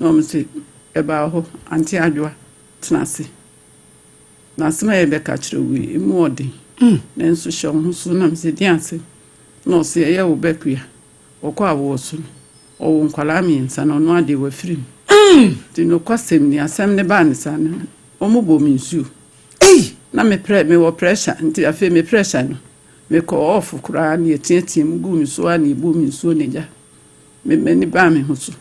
no me say eba ho anti adwa tenase na sema ye be ka kire wi mu odi na nso hye ho so na me say dianse no say ye wo bekua okwa wo so o nkwala mi nsa no no ade wa firim ti no kwasem ni asem ne ba ne sa na omo bo mi nsu na me wo pressure nti afi me pressure no me ko off kura na etiatia mu gu mi so ani bu mi nsu ne ja me ni ba me ho so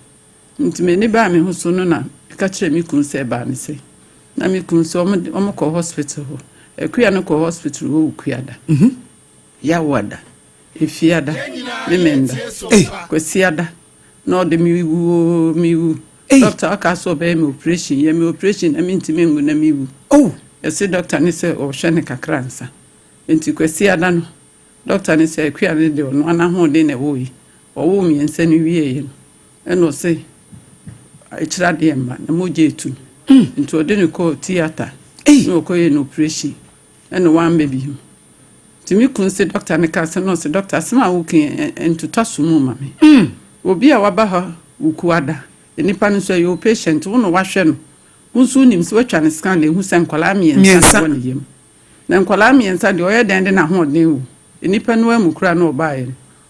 nti me ni ba me ho so no na ka kire mi kun se ba ne se na mi kun so omo ko hospital ho ekua no ko hospital ho kuada ya wada efiada me menda kwesiada no de mi wu doctor Akosua be me operation I mean me ngu na mi wu say doctor ni say o hwe ne kakra nsa enti kwesiada no doctor ni say ekua ne de no ana ho de na wo yi o wo mi nsa ni wie yi no say ekira de emma na moje etu enti o de ne ko theater no ko ye no operation eno wan baby timi kun say doctor ne ka say no say doctor sema wo kin ento tasumu ma me obi a waba ha ukuada enipa no so your patient wo no wahwe no unsu nim se watwa ne scan le hu se nkwala miensa won yem na nkwala miensa de oye den de na ho den wo enipa no amukura no obaye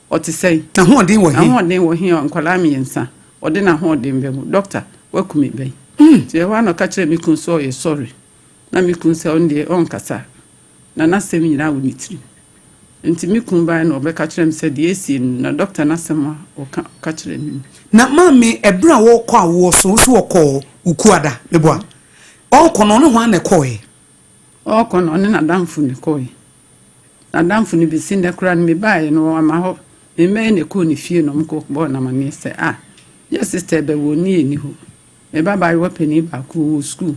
o te sei na ho den wo hi nkwala miensa o de na ho den be doctor wakumi be ti wa no ka kire mi kun so ye sorry na mi kun se on de on kasa na sem nyina wo mitri nti mi kun ba na obeka kire mi se de esi na doctor na sema o ka kire mi na mami ebra wo kwa wo so wo ukuada meboa okono no ho na koe okono ne na damfu ne koe na damfu ne bi sin de kra ne me bae no ama ho me ne ko ne fie no mko bo na ma ne se your sister be woni eni ho me baba wo pani ba ku school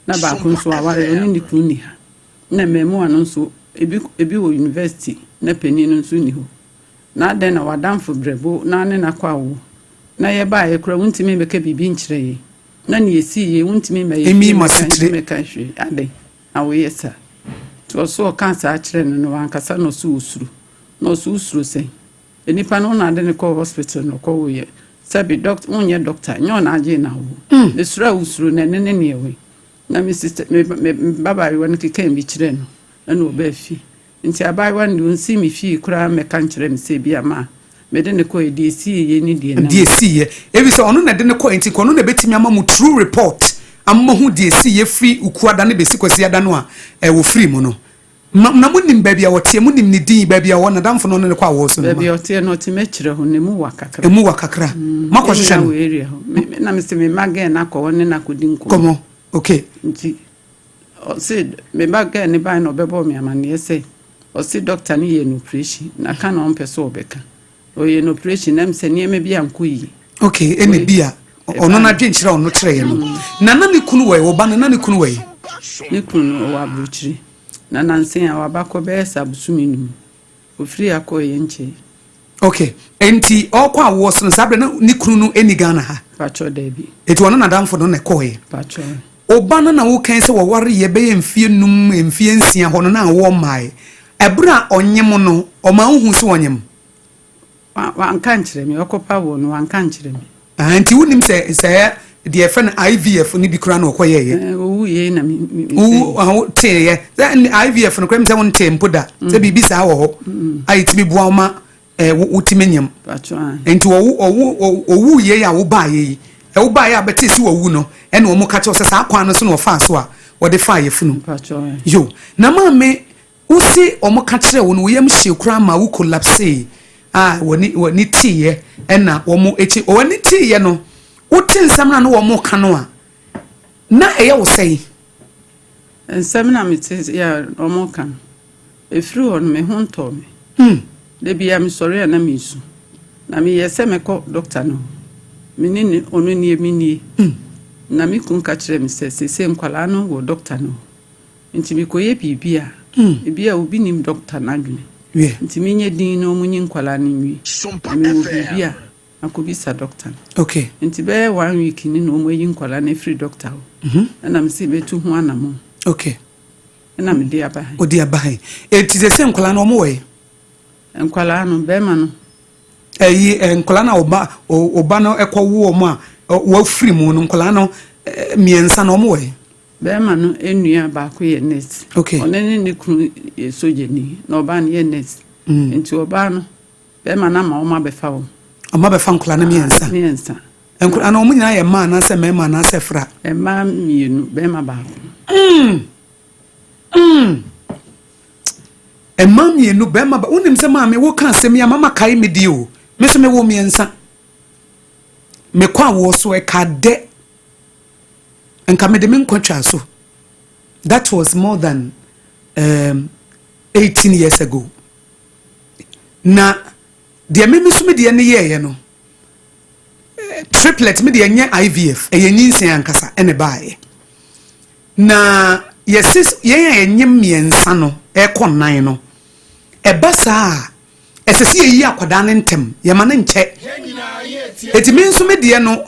na ba ku so aware oni ni ku ni ha na me mu anu so ebi wo university na pani no so ni ho na den na wadamfu brebo na ne na kwa wo na ye bae kra wuntimi be ka bibi nkyere yi na ne yesi ye wuntimi me ye emi masitire me ka hwe ade awo yesa to so cancer a kire no wankasa no so usuru se enipa no na ade ne ko hospital no ko wo ye sabi doctor unye doctor nyo na age na wo ne sura usuru ne ne ewe na mi sister me baba yi won kika mi kire no na oba fi nti abai wan du nsi mi fi kura me kan kire mi se bia ma me de ne ko edc ye ni de na edc ye ebi so ono na de ne ko enti ko no na betimi ama mu true report amma hu edc ye free ukuada ne besi kwasi ada no a wo free mu no na munim baabi a wote munim ni din baabi a wona damfo no ne kwa wo so no baabi ote no te mekire ho ne mu wakakra makwahwehwe no area ho na me se me mage na ko wona na kodin ko komo okay nti o se me mage ne ba no bebo me amane ese o se doctor ni ye no operation na ka na on pese obeka o ye no operation na me se ne me bia nko yi okay ene bia ono na dwenkyira ono kire ye no na ne kunu we wo ba na ne kunu we ne kunu wa bruchiri na nansen a wabakọ be sabusumi num ofiri akoye nche okay enti okwa wo so sabre na ni kunu no eni Ghana ha pacho debi eti wono na damfo no na koye pacho oba na wo kan se wo ware ye be ye mfie num mfie nsia ho no na wo mai ebra onyem no o ma hu so onyem wa anka nkyere me okopa wo no anka nkyere me enti wonim se the friend IVF ni bi kura na okoye ye owu ye na mi te ye then IVF no kwem se won tempo da se bibi sa wo ho ayiti bi bua ma utimenyam pacho enti owu ye ya wo ba ye wo ba ye abeti si owu no ene wo mo ka che se sa akwan no so no fa so a wo de fa ye funu pacho yo na ma me usi o mo ka kire wo no wo yam hye kura ma wo collapse woni tie ena wo mo echi woni tie no utin samna no wo mo ka no a na eye wo sei ensamna mite ya o mo kan efiri ho no me ho nto me de bia me sori na me su na me yese me ko doctor no me ni onu ni emi ni na me kun ka kire me se nkwala no wo doctor no nti me koye bibia bibia obi nim doctor na dwene nti me nye din no munyi nkwala ni nwi Sompa me bibia akobisa doctor okay nti be 1 week ni no mo yi nkwala na free doctor na me se betu ho anamo okay na me dia ba o dia ba eti se nkwala no mo we nkwala no be ma no nkwala na oba no ekowo mo a wo free mu no nkola no miensa no mo we bema no enua ba ko ye nurse okay onene ne kunu ye sojeni na oba ne ye nurse enti oba no bema na ma o ma befa wo o ma befa nkola na miensa nkola na o munyina ye ma na se mema na se fra e ma mienu bema ba e ma mienu bema ba unim se ma me wo kan se me mama kai me di o me se me wo miensa me kwa wo so e ka de enka me de me nkwatwa so that was more than 18 years ago na de me so me de ne ye no triplet me de nye IVF e yenyin ankasa ene baaye na yesis ye nyem miensa no e konnan no e basa esese ye yi akwada ne ntem ye ma ne nche etimi nso me de no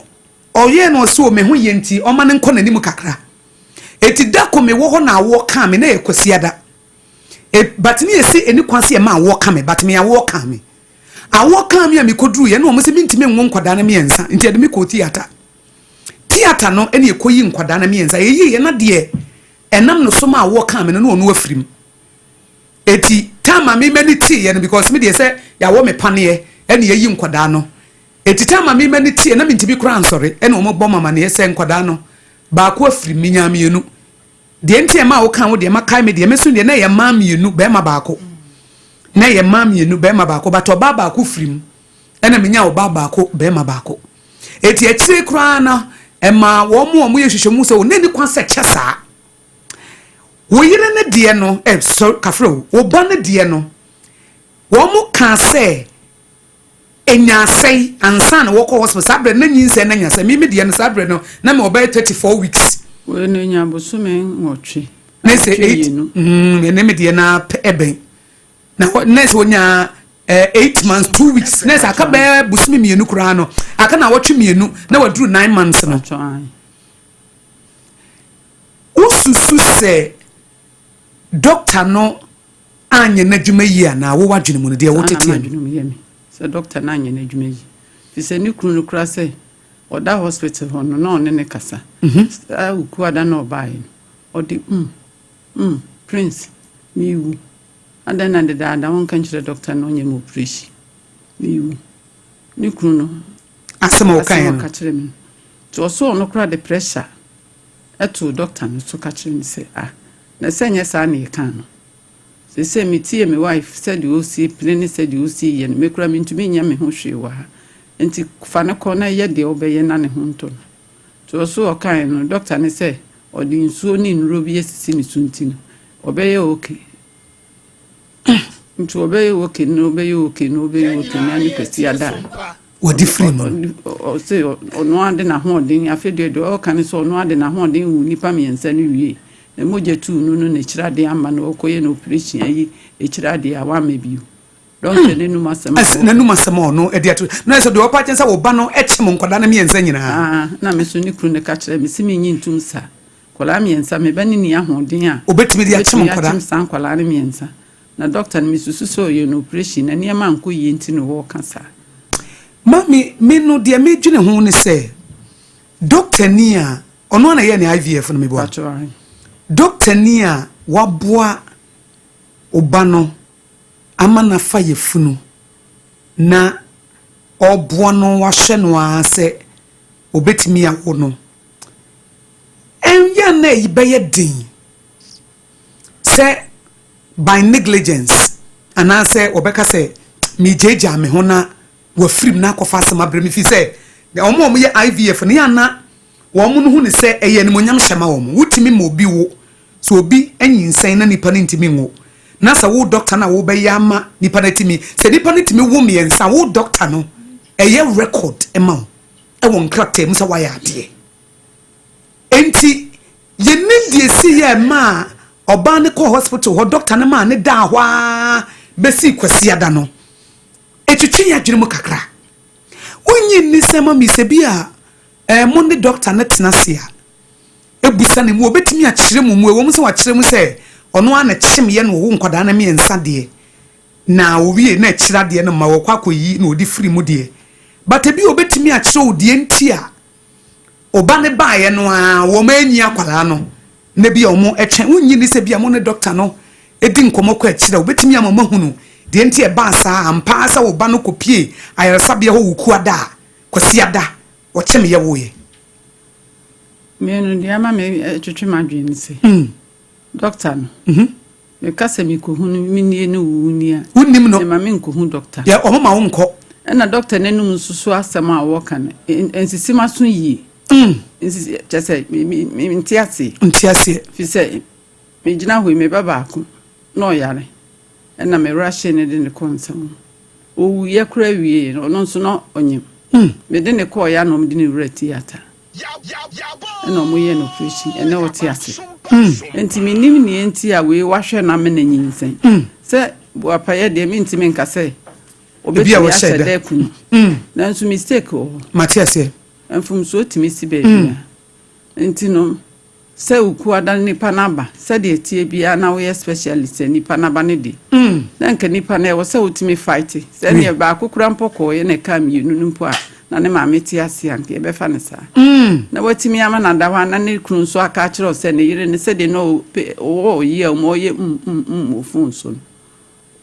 oye no so me ho yenti o ma ne nkọ nanim kakra eti dako me wo ho na wo ka me na ekosiada but me esi eni kwanse e ma wo ka me but me ya wo ka me awo ka me a me koduru ye no mo se mintime nwo nkwada na miensa nti ade me ko theater no eni ekoyi nkwada na miensa ye na de enam no so ma wo ka me no no afirim eti tama me mani ti ye no because me de se ya wo me pane eni yeyi nkwada no eti tama me mani ti na mintime kura ansore eni o mo bọ mama na ye se nkwada no ba ko afirim minya mienu de enti e ma wo ka wo de makai me de me so de na ye ma mienu be ma ba ko na ye ma mienu be ma ba ko but oba ba ko firim ena minya oba ba ko be ma ba ko eti etire kura na e ma wo mo ye hwehwemu so ne ni kwan se kyesa wo yire ne de no so kafro wo ba ne de no wo mo ka se enya sei ansa na wo ko hospital sabre na nyinse na nya se me de no sabre no na me oba 34 weeks we no nya bosume nwotwe na se 8 ene me de na eben na nurse wonya 8 months 2 weeks nurse aka be busumi mienu kura no aka na wotwe mienu na waduru 9 months no ususu se doctor no anye na dwuma yi ana wo wadwene mu no de wotete se doctor na anye na dwuma yi fi se ni kunu kura se oda hospital ho no na one ne kasa uku ada na obaye odi prince miwu and then the one country doctor no nyem operation miwu ni kunu no asema o kan ka me to so no kura the pressure eto doctor no so ka kire me say na senye sa na kan no say me tie me wife said you see plain said you see ye me kura me ntumi nya me ho hwe wa enti fa ne ko na ye de obeye na ne ho nto to so o kan no doctor ne say odi nsuo ni nro bi esisi ni sunti no obeye okay nti obeye okay no obeye na ni kwesi ada o different o say ono ade na ho den afede do o kan so ono ade na ho den wu nipa miensa no wie na moje tu no na kirade ama na okoye na operation ayi e kirade a wa mebio don't ne nu masema na nu masema no e dia to na so de opa chensa wo ba no echim nkoda na miensa nyina na me so ni kru ne ka kire me simi nyi ntum sa kola miensa me bani ni ahoden a obetimi dia echim nkoda echim san kola na miensa na doctor ni misusu so ye no operation na niam anko yi enti no wo kasa mami me no de me dwene ho ne se doctor ni a ono na ye ne IVF no me bo doctor ni a waboa obano ama na fa ye funu na oboa no wa hye no ase obetimi a wo no enya na ibeye din se by negligence and I say obeka say mi jeja me ho na wa firim na kofa asem abre mi fi say the omo ye IVF ne yana wo mo no hu ne say eye ne monyam hyema wo mo wutimi ma obi wo so obi anyinsen na nipa ne ntimi wo na sa wo doctor na wo be yama nipa na timi se nipa ne timi wo miensa wo doctor no eye record ema wo e won krate mu sa wa ya ade enti ye nindie si ye ma oba ne ko hospital ho doctor ne ma ne da hwa besi kwasi ada no etwetwe ya dwene mu kakra wonyi ni sema mi se bia mo ne doctor ne tena se a ebusa ne mu obetimi a kire mu ewo mu se wa kire mu se ono ana kyem ye no wo nkwada na miensa de na owie na kira de no ma wo kwakoyi na odi free mu de but ebi obetimi a kire odie ntia oba ne baaye no a wo ma anyi akwala no na bia omo etwen unyi ni se bia mo ne doctor no edi nkomo kwa akira obetimi amama hunu de enti e ba sa ampa sa wo ba no kopie ayaresa bia ho wuku ada kwasi ada wo cheme ye wo ye me no dia ma me twetwe madwen se doctor no me kase mi ko hunu mi nie no wunia unnim no ma me nko hu doctor ya omo ma wo nko na doctor nenum susu asem a wo kan ensisima so yi ensisi chese mi ntiase fi se me gina ho me baba ko no yare na me rush ne de ne konsam o ye kura wie no nso no onyem me de ne ko ya no me de ne wura theater na mo ye no preaching na o tiase enti me nim ne enti a we wahwe na me na nyinsen se bo apaye de me ntime nka se obebi a wo shede kun na nso mistake o matiase enfum so timi si be enti no se uku adan nipa naba se de tie bia na wo specialist nipa naba ne de na nka nipa na wo se utimi fight se ne ba akukura mpoko ye ne ka mi nunu mpo a na ne ma meti ase anke e be fa ne sa na watimi ama na dawa na ne kunu so aka kire se ne yire ne se de no o ye o ye ofun so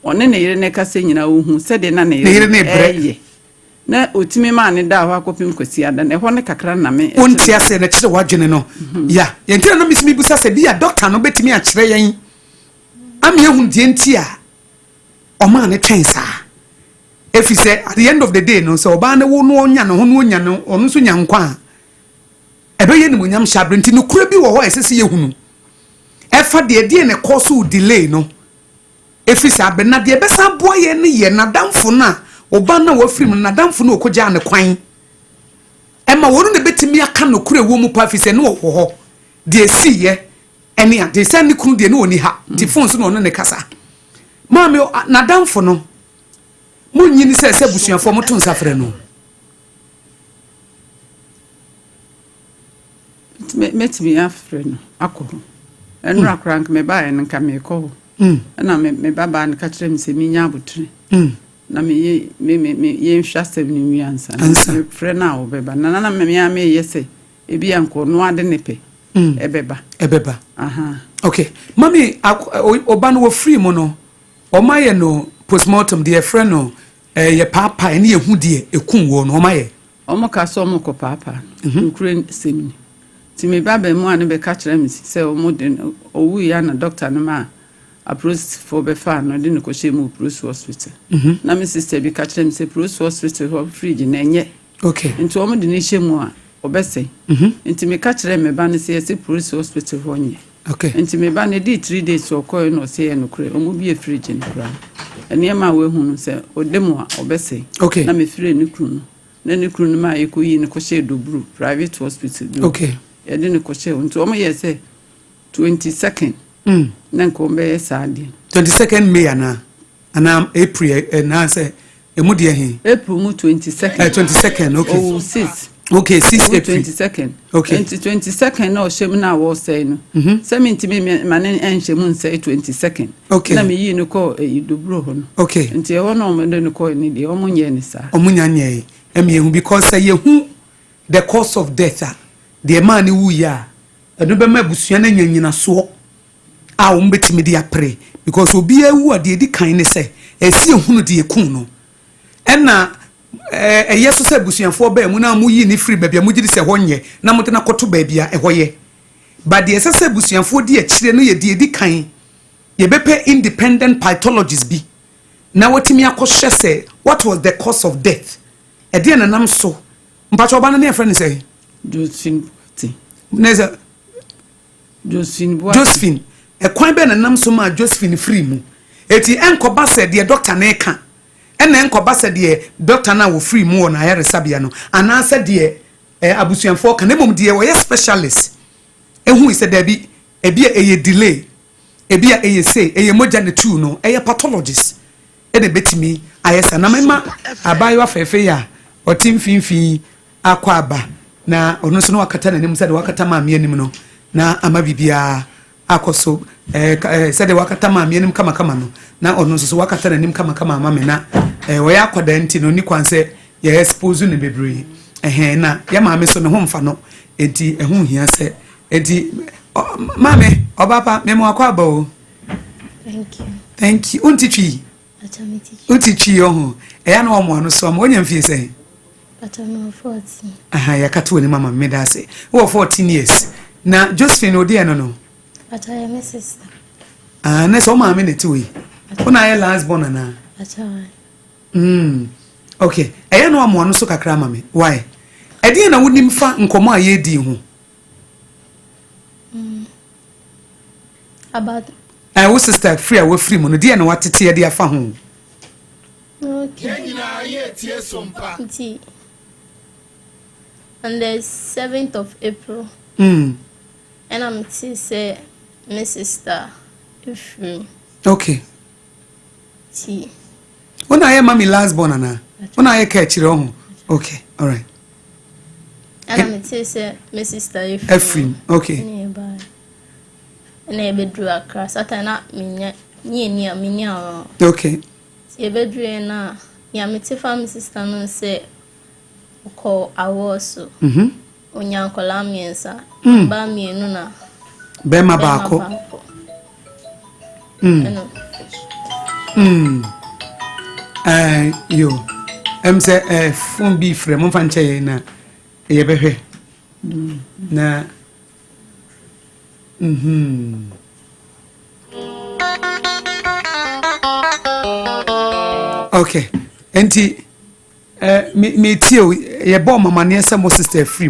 one ne yire ne ka se nyina ohun se de na ne yire ne bre na otimi ma ne da ho akopim kwasi ada ne ho ne kakra na me onti ase na kire wadwene no ya yentira no misimi busa se bia doctor no betimi a kire yen am ye hun die nti a o ma ne twen sa if you say at the end of the day no so oba ne wo no onya no ho no onya no ono so nya nkwa ebe ye ni munyam shabre nti no kura bi wo ho esese ye hunu efa de ne cause delay no if you say abena de be sa boa ye ne ye nadamfo na oba na wo film nadamfo na okoja ne kwan ema wonu ne betimi aka no kura wo mu pa fi se no wo ho de si ye ene a de se ne kunu de ne oni ha di phone so no ne kasa maami nadamfo no munyi ni se busuafo moto nsafre no metimi afre no akọ enra krank me ba en ka me ko na me baba an ka kire me se mi nya abotire na me ye nhwasem ni wiansa me frɛ na obeba na me ya me yese ebi anko no ade ne pe ebeba aha okay mami oba no wo free mo no o maye no postmortem de frɛ no ye papa ene ye hu de ekun wo no o maye o mo ka so mo ko papa nkure semni ti me baba mu an be ka kire me se o mo de owu ya na doctor no ma approach for be fa no de no ko she mu Bruce hospital na me sister bi ka kire me se Bruce hospital ho fridge na enye okay nti o mo de ni she mu a obese nti me ka kire me ba ne se Bruce hospital ho nye okay nti me ba ne di 3 days o ko no se ye no kure o mo bi e fridge ni kura ene ma we hu no se o demu a obese okay na me fire ni kru no na ni kru no ma e ko yi ni ko she dobru private hospital do okay e de ni ko she nti o mo ye se 22nd na ko be saadi 22nd May ana April na say emu de he April mu 22nd 22nd okay oh 6 okay 6 April 22nd okay 22nd na o shem na wo say no say me ntimi ma ne enhye mu say 22nd okay na me yi no ko idobro ho no okay nti e wono mo de no ko ni de o mo nye ni sa o mo nya nye emi ehu because say yehu the cause of death the man wu ya eno be ma busua na nyanyina so a o mbetimi de apre because obi ewu ade edi kan ne say esi ehunu de ekun no ena yeso se busuanfo ba mu na mu yi ni free babia mu gidi se honye na mo tena koto babia ehoye but the se busuanfo di akire no ye di edi kan ye bepe independent pathologists bi na watimi akohwe se what was the cause of death e de na nam so mpacho ba na ne friend say Josephine e kwan be na nam so ma Josephine free mu eti enkoba se de doctor na eka ena enkoba se de doctor na wo free mu na ya resabia no ana se de abusuanfo kan emom de wo ye specialist ehu ise da bi ebi eye delay ebi eye say eye moja ne tu no eye pathologist e de betimi ayesa na mema abayo afefe ya otim finfin akwa aba na ono so no wakata na nim se de wakata ma me anim no na ama bibia akoso se de wakata ma me anim kama no na ono so wakata na nim kama ama me na wo ya akwada nti no ni kwanse ye expose ne bebre na ya maame so ne ho mfa no enti ehu hia se enti maame obapa memo akwa ba o. Thank you untitwi untitwi ho eya na omo no so onya mfie se Patano 14 ya kato ni mama me da se wo 14 years na Josephine odi eno no Pataya my sister na so maame ne ti we una ya last born na Pataya okay eya na omo no so kakra mama why edi na wonim fa nkomo aye di ho about wo sister free we free mo no di na watete de afa ho okay on the 7th of April and I'm say my sister if okay T una ya mami last born na una ya ka chire ho okay all right and I'm say my sister if okay and I bedru akra satana minya okay e bedru na ya meti family sister no say ko awoso onya nkola miensa ba mienu na be ma baako yo say phone bi frɛ mo fa nche na ye behwe na okay enti me tio ye bo mama ne se mo sister free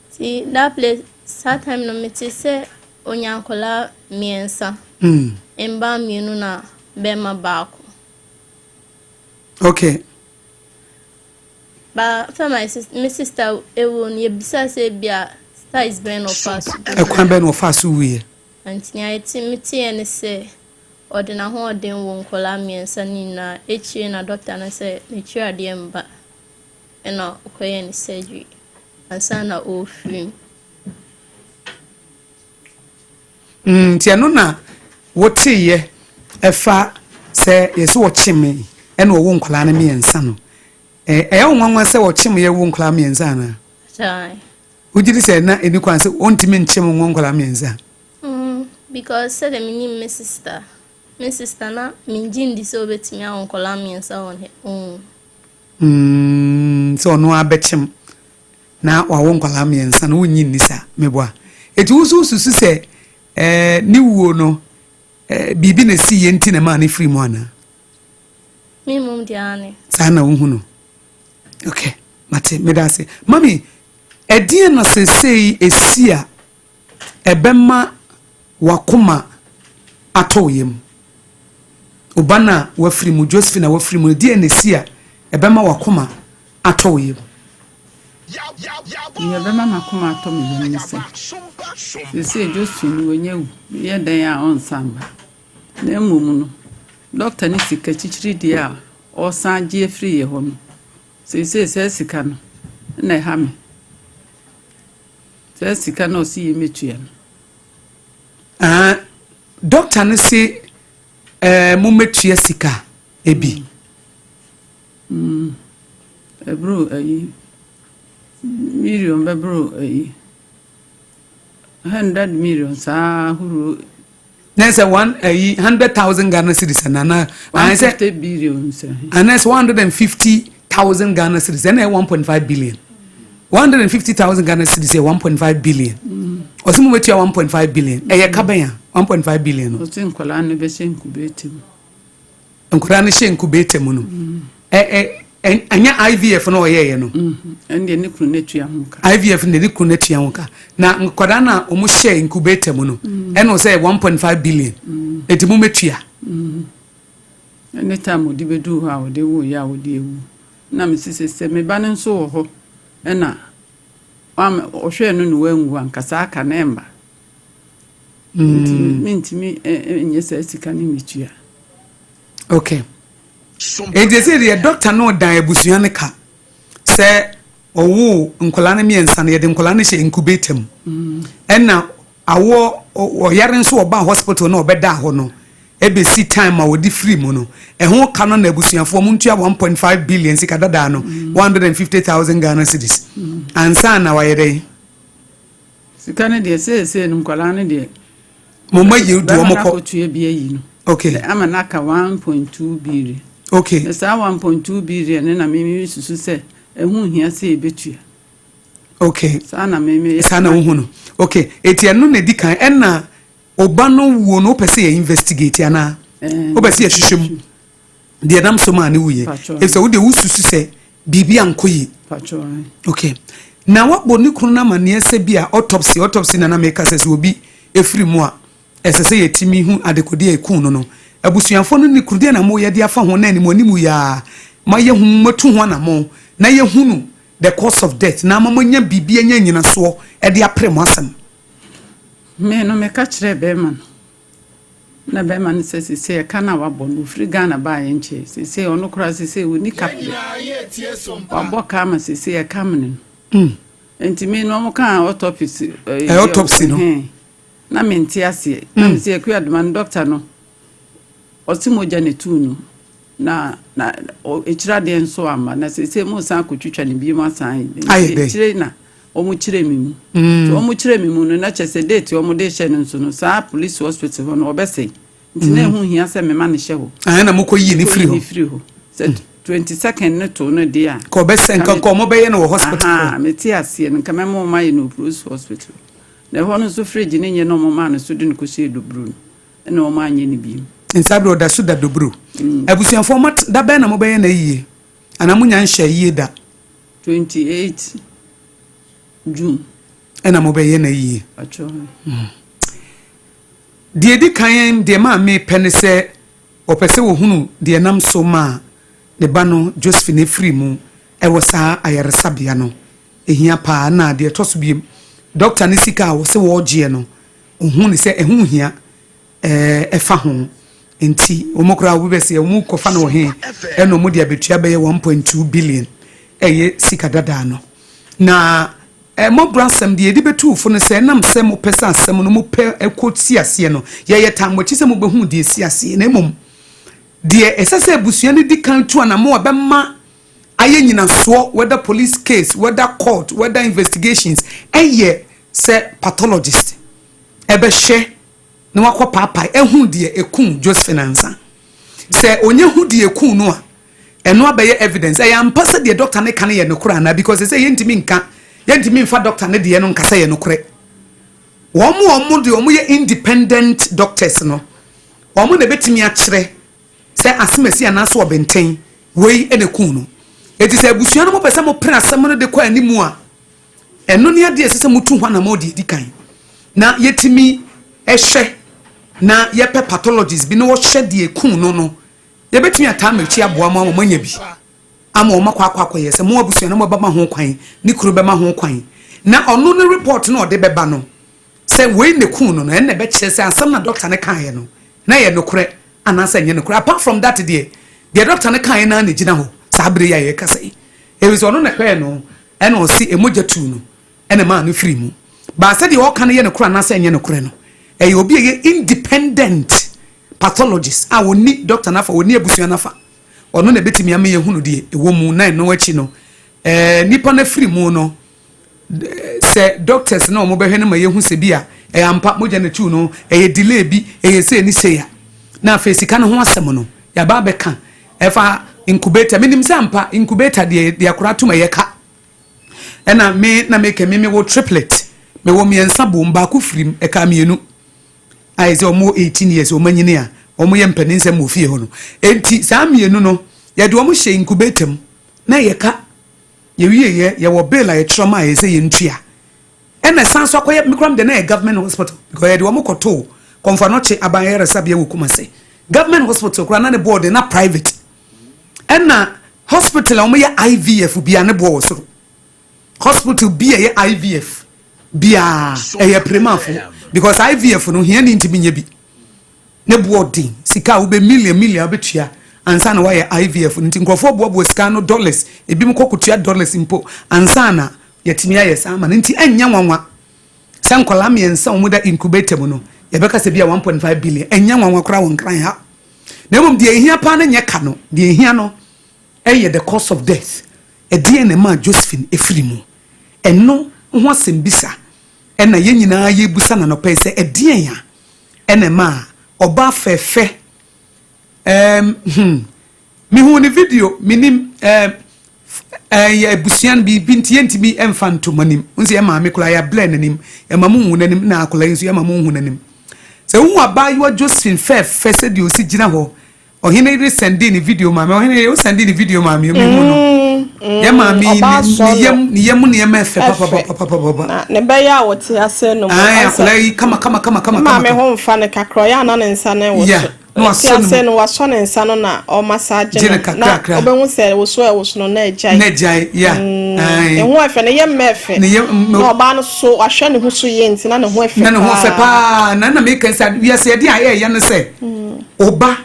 see that place that time no me say onyankola miensa emba mienu na bema baako okay ba for my sister ewo ni ebisa say bia size ben of us ekwan ben of us we anti ya timiti ene say odina ho odin wo nkola miensa ni na echi na doctor na say ne chira de mba ena okoye ni surgery ansa na o film tia no na wotiye efa se yeso wo chime ena wo nkola na miensa no wonwanwa se wo chime ye wo nkola miensa na sai ujiri se na eni kwan se ontimi nchim wo nkola miensa because said the mini my sister na minjindi so betimi a nkola miensa on he so no abechim na wa wo nkola miensa na wonyi nisa meboa eti ususu se ni wuo no bibi na si ye nti na ma na free mo ana mi mum diane sana wo no okay mate medase mami edie na sesei esia ebema wakoma atoyem obana wa free mu Josephine wa free mu die na esia ebema wakoma atoyem ye bema makoma atom ye nse se Josephine wenyewu ye dan ya onsamba na mmom no doctor ni sika chichiri dia o san je free ye ho no se sika no na ha me se sika no si ye metua no doctor ni se mo metua sika ebi ebru ayi million bebru ayi 100 million sa huru There's 100,000 Ghana cedis and I said 150 billion and that's 150,000 Ghana cedis and 1.5 billion 150,000 Ghana cedis 1.5 billion or some with your 1.5 billion kabaya 1.5 billion o tin kwala ne be shen kubete mu nkura ne shen kubete mu no anya IVF no ye no ende ne kunu netua ho ka IVF ne kunu netua ho ka na nkwada na omo share incubator mu no eno say 1.5 billion eti mu metua ene time odi bedu ho a odi wo ya odi ewu na me sise me ba ne nso wo ho ena o hwe no no wangu ankasa aka na emba ntimi enye se sika ni metua okay e say the doctor no dan abusuan ne ka say owo nkola na miensa na ye de nkola na she incubator mu ena awo o yare nso oba hospital na obeda ho no ebesi time a wodi free mu no ɛho ka no na abusuafo mu ntua 1.5 billion sika dada no 150,000 Ghana cedis ansa na wayere sika ne de se no kwala ne de mama yi do mo ko tue bia yi no okay ama na ka 1.2 billion okay sa 1.2 billion ne na mimi susu se ɛho hia se ebetua okay sa na mimi sa na wo hu no okay eti eno na di kan ɛna oba no wo no pese ye investigate ana obese ye hwehwem de nam so ma ne wuye efse wo de wususu se bibi ankoyi okay na wabo ni kunu na mane ese bia autopsy na na make assess obi efiri mu a esese ye timi hu adekode ekun no abusuanfo no ni kunu de na mo ye de afa ho na animu animu ya ma ye hu matu ho na mo na ye hunu the cause of death na ma nya bibi anya nyina so e de apre mo asem me no me ka kire be man na be man se kana wabo no free Ghana ba ye nche se ono kura se woni kaple wabo ka ma se kamne enti me no mo kan autopsy no na menti ase na se ku adman doctor no osimoja ne tu no na echira de nso ama na se mo san ko twitwa ne bi ma san echire na omu kire mimu so omu kire mimu no na chese date omu de hye no nso no sa police hospital ho no obese ntine hu hia se mema ne hye ho na mokoyi ni free ho se 22nd ne to no de a ko bese nka ko mo beye no hospital meti ase no kama mo ma no police hospital na ho no so fridge ne nye no mo ma no so de no ko hye dobru na o ma anye ne bi insabro da so da dobru abusuanfo mat da be na mo beye na yiye ana munya nhye yiye da 28 June ena mo beye na yiye acho de di kan de ma me pene se opese wo hunu de nam so ma de ba no Josephine free mu e wo sa ayaresabia no ehia pa na de toso biem doctor ne sika wo se wo gye no ohunu se ehu hia fa ho enti omokra wo be se mu kofa no he eno mo de abetua be 1.2 billion eye sika dada no na Mọ́borọ Asem de edi betu fo no se nam se mo pesa asem no mo pe ekoti ase no ye tamwachi se mo behu de esi ase na mom de esese abusua ne di kan tu ana mo obema aye nyina so whether police case whether court whether investigations eye se pathologist ebe hye na wakọ papa ehu de ekun Josephine ansa se onye hu de ekun no a eno abaye evidence e ampa se de doctor ne kan ye no kura na because se ye ntimi nka yentimi mfa doctor ne de no nkasa ye no kure omo de omo ye independent doctors no omo na betimi a kire se asemasi anaso obenten wei ene kun no eti se abusua no mo pese mo pra asem no de kwa animu a eno ne ade ese se mutu hwa na mo de dikan na yetimi ehwe na yepe pathologists bi no wo hwe de kun no ye betimi atamachi aboa mo manya bi ama o makwa yese mo abusua na mo baba ho kwan ni kuru be ma ho kwan na ono no report na ode beba no se we ne kun no na be kire se ansam na doctor ne kan ye no na ye no kure anasa nye no kure apart from that the doctor ne kan na gina ho sabre ya ye kasa e we so ono na hwe no e na o si emoja tu no e na ma no free mu ba se de o kan ye no kure anasa nye no kure no e ye obi ye independent pathologist a woni doctor na fa woni abusua na fa ono na betimi ame ye hunu de ewo mu na no achi no nipa na free mu no se doctors na omo behwe na ma ye hu se bia ampa moja na tu no delay bi se ni se ya na fa sika no ho asem no ya ba be ka efa incubator minim se ampa incubator de akura to ma ye ka na me ke me wo triplet me wo me nsa bo mba ku free e ka mienu ai se omo 18 years o manyine a omo ye mpani nsem mo fie ho no enti saa mienu no ye de omo hye incubator mu na ye ka ye wiye ye wo bill a ye trauma ye se ye ntua ena sanso akoye mikrom de na government hospital because ye de omo koto komfa no che aban resabia wo kuma se government hospital kura na ne board na private ena hospital omo ye IVF bia ne bo so hospital bia ye IVF bia ye premafo because IVF no hia ni ntimi nya bi ne boarding sika wo be million betua ansa na why IVF nti nkrofo boabo sika no dollars ebi mkokutua dollars impo ansa na yetimi ayesa ama nti anya nwanwa sankola miensa omuda incubator mu no yɛbɛka sɛ bia 1.5 billion ɛnya nwanwa kora wɔ nkran ha na mmom deɛ ehia pa na nyɛ ka no deɛ ehia no ɛyɛ the cause of death ɛdeɛ na ma Josephine efiri mu ɛno ho asɛm bisa ɛna yɛn nyinaa yɛbusa na no pɛ sɛ ɛdeɛ ya ɛna ma ɔba fɛfɛ mi hu ni video minim ya busian bi binti ntimi emfa ntomanim nse ya maame kula ya blend nanim ya mamu hu nanim na akula nso ya mamu hu nanim se hu abayo Josephine fɛfɛ sɛ de osi gyina hɔ ɔhene re sending ni video maame ɔhene o sending ni video maame mi hu no ya maame ni yem ni yem fɛ papa na ne bɛ ya wote ase no akula yi kama maame ho mfa ne kakro ya na ne nsa ne wo so no ase no waso ne nsa no na o massage na obenwu sɛ wo so no na agya ya ho afa ne yem mefe no ba no so ahwɛ ne ho so ye nti na ne ho afa na ne ho afa pa na me kan sɛ wiase ye de ayɛ ya no sɛ oba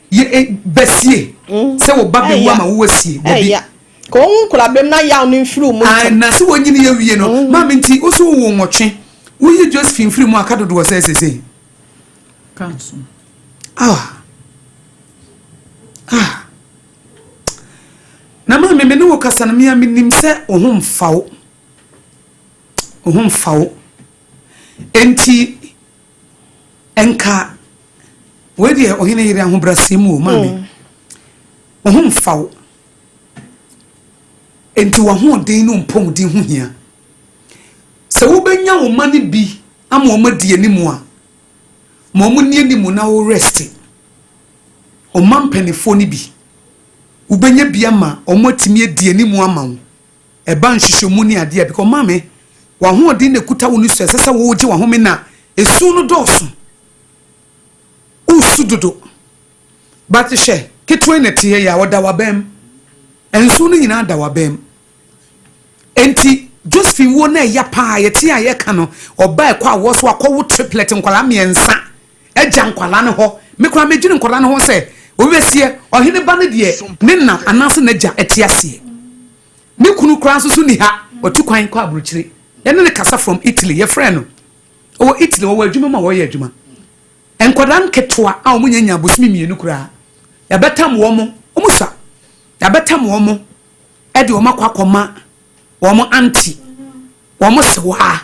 ye besie sɛ oba be wa ma wo asie bi ko hu kula bem na ya no mfiru mu na sɛ wonyini ye wie no ma me nti wo so wo nwotwe wo ye Josephine mfiru mu akadodo wɔ sɛ sese kanso na ma me ne wo kasa na me nim se ohum fawo enti enka we de ohine yire ahobrasem o ma me ohum fawo enti wo ho den no mpom din ho hia se wo benya wo mane bi ama wo madi animu a ma wo ni animu na wo rest o man penifo ni bi ubenya bia ma omotimi edi animu ama wo e ba nhwehwemu ni ade because mame wa ho odi na kuta wo ni so sesa wo gye wa ho me na esu no doso usu dodo but she ketwe na tie ya woda wa bem ensu no nyina da wa bem enti Josephine wo na ya pa ye tie aye ka no oba e kwa wo so akwo triplet nkwala miensa agya nkwala ne ho me kwa medwene nkwala ne ho se obesie ohene ba ne de ne na anase na gya etiase ne kunu kra so ni ha otu kwan kwa abrochire ye ne kasa from Italy ye friend no o Italy wo adwuma ma wo ye adwuma enkwada nketoa a omunya nya bosimi mienu kra ya betam wo mo omusa ya betam wo mo e de wo makwakoma wo mo anti wo mo sewa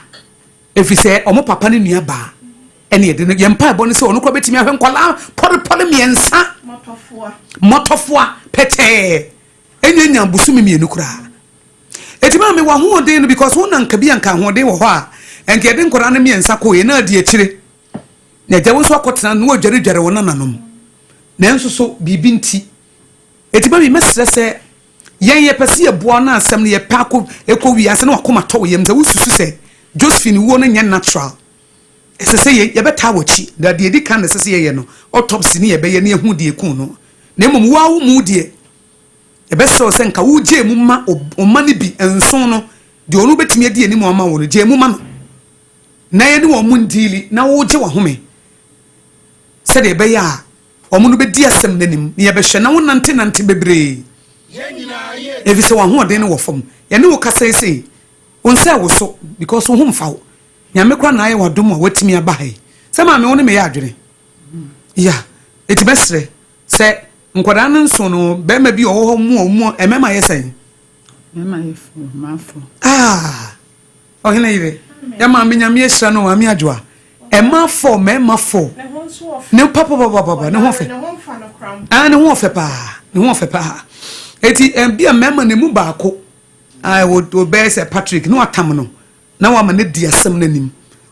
efise wo mo papa ne nua ba ene de ye mpa ebo ne se ono kro betimi ahwe nkwala pore miensa motofoa pete enye nya bosimi mienu kra etima me wa ho den because wona nka bi anka ho den wo ho a enka de nkora ne miensa ko ye na ade akire na jawo so akotena no adware wona nanom na enso so bibi nti etima bi mesre se yen ye pese ye boa na asem ne ye pako ekowi ase na wakoma to yem za wususu se Josephine wo no nya natural ese se ye beta wachi da de edi kan ese se ye no autopsy ne ye be ye ne hu de ekun no na mom wa wo mu de ye be so se nka wo je mu ma o ma ne bi enso no de onu betimi edi ani mu ama wo no je mu ma no na ye ne wo mu ndili na wo je wa home se de be ya o mu no be di asem nanim ne ye be hwe na wo nante bebre evi se wa ho de ne wo fam ye ne wo kasa ese onse wo so because wo humfa wo nyame kwa na aye wadom a watimi aba hai se ma me wo ne me ya adwene ya etibesre se nkwada no nso no be ma bi owo mu emema yesen mema yefo mafo ohene yire ya ma me nyame ehira no wa me adwoa emafo memafo ne papa ne ho fe ne ho fe pa eti bia mema ne mu baako would obey say Patrick no atam no na wa ma ne di asem nanim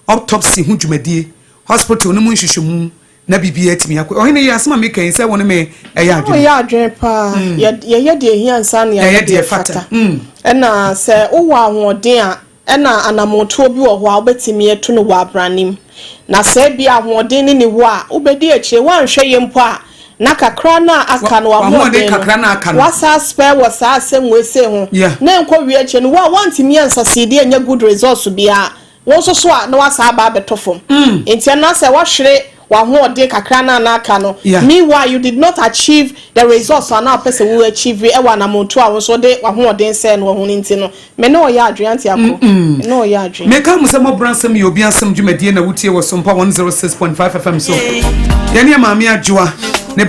autopsy hu dwumadie hospital no mu nhwehwemu na bibia atimi akọ ohene ya asema me kan say woni me eya adwen ya adwen pa ye de ehia nsa ne ya de fata na say wo wa ahoden a na anamoto bi wo ho a obetimi eto no wa abranim na say bia ahoden ne wo a obedi akire wan hwe ye mpo a na kakra na aka no ahoden kakra na aka no wasa spare wasa asem wese ho na enko wi akire no wa wantimi ansasede anya good results bia won so a na wasa aba betofom enti na say wo hwere wa ho ode kakra na aka no meanwhile you did not achieve the results and now person will achieve e wa na moto a wo so de wa ho ode nse no ho nti no me no ya adwen ante akọ no ya adwen me ka musa Mọ́borọ Asem ye obi asem dwumadie na wutie wo Sompa 106.5 FM so ye ne maame adwoa ne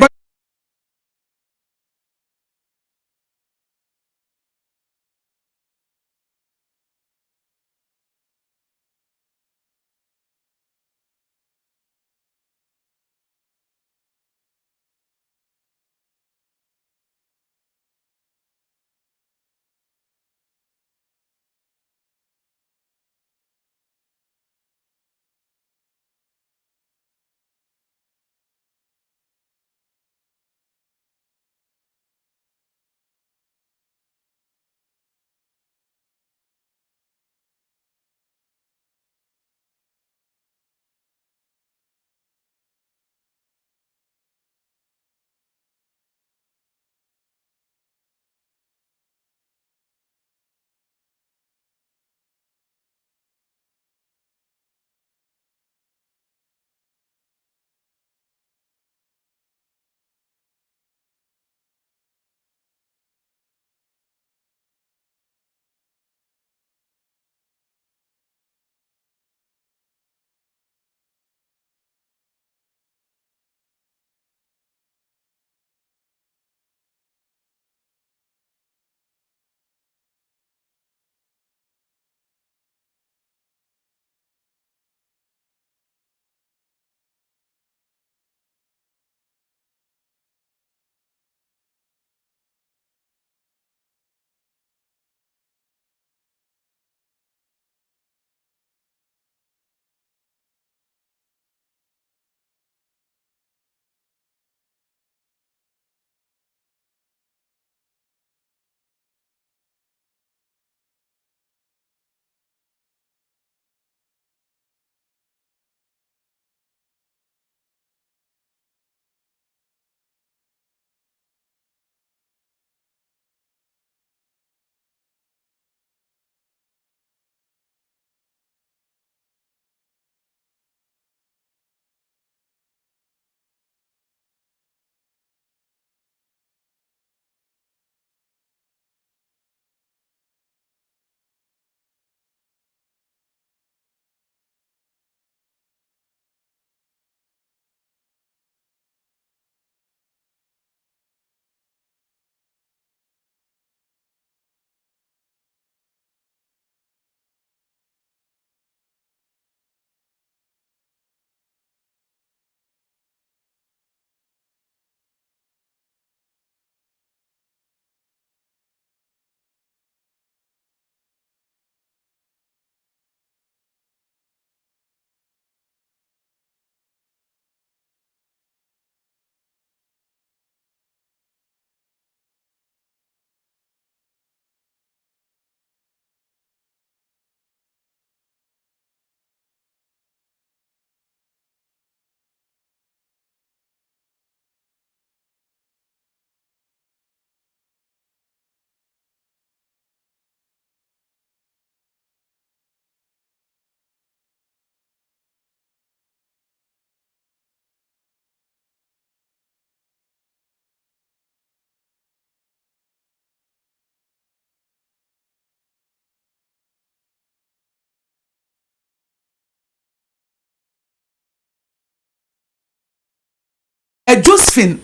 Josephine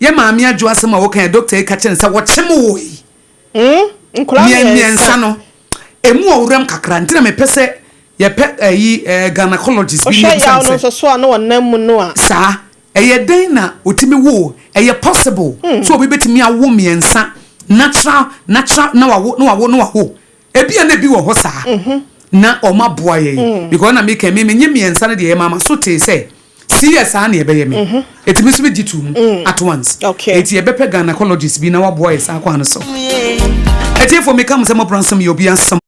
ye maame adwo asem a wo kan doctor ka chen sa wo cheme wo yi nkura miensa no emu owuram kakra ntina me pese ye pe ayi gynecologist bi ni ya no so na wonam mu no a sa eye den na otimi wo eye possible so obi betimi awo miensa natural na wawo ebi na bi wo ho sa na o maboa ye because na me kan me nye miensa na de mama so te say serious an e be me etimi so be ditu at once eti e be pe gynecologist bi na waboa ye sa kwa no so eti for me come say Mọ́borọ Asem you be asem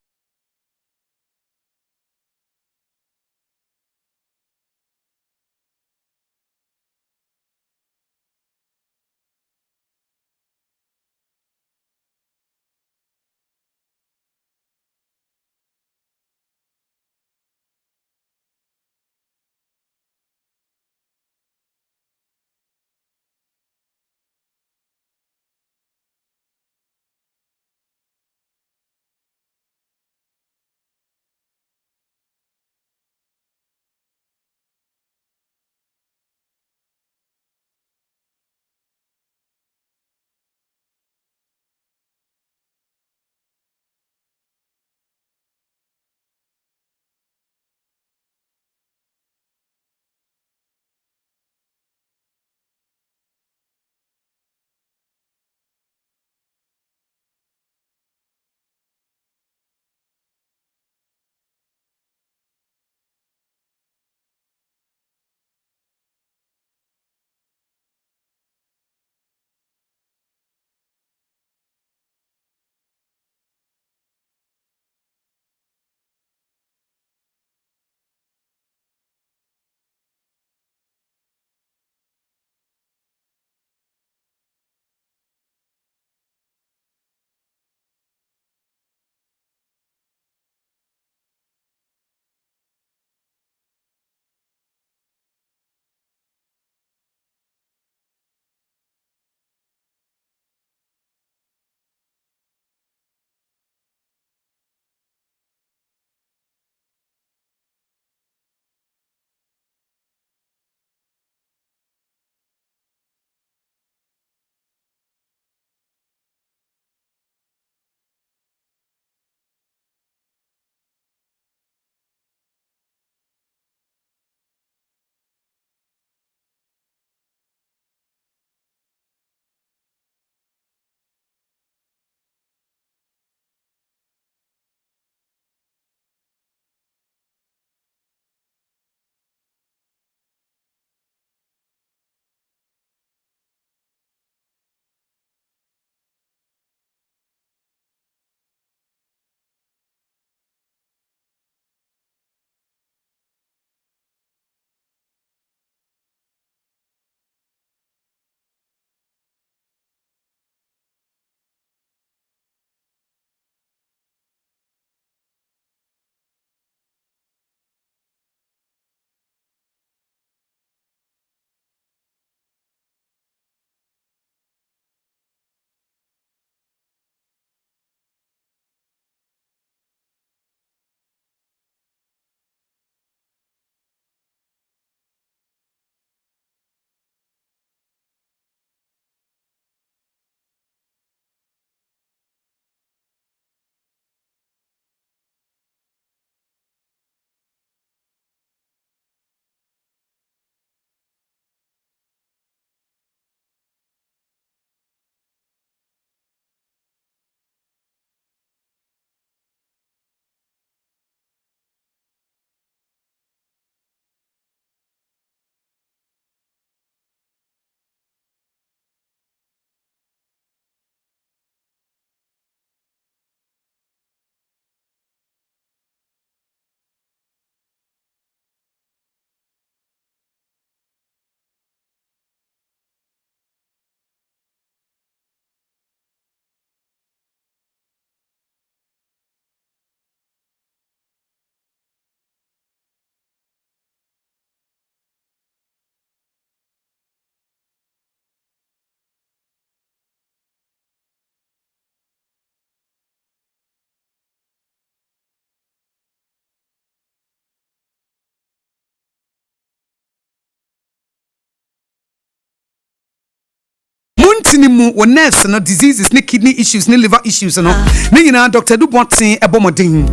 ni mu wo nerves no diseases ne kidney issues ne liver issues no ne nyina Dr. Dubotin ebomodin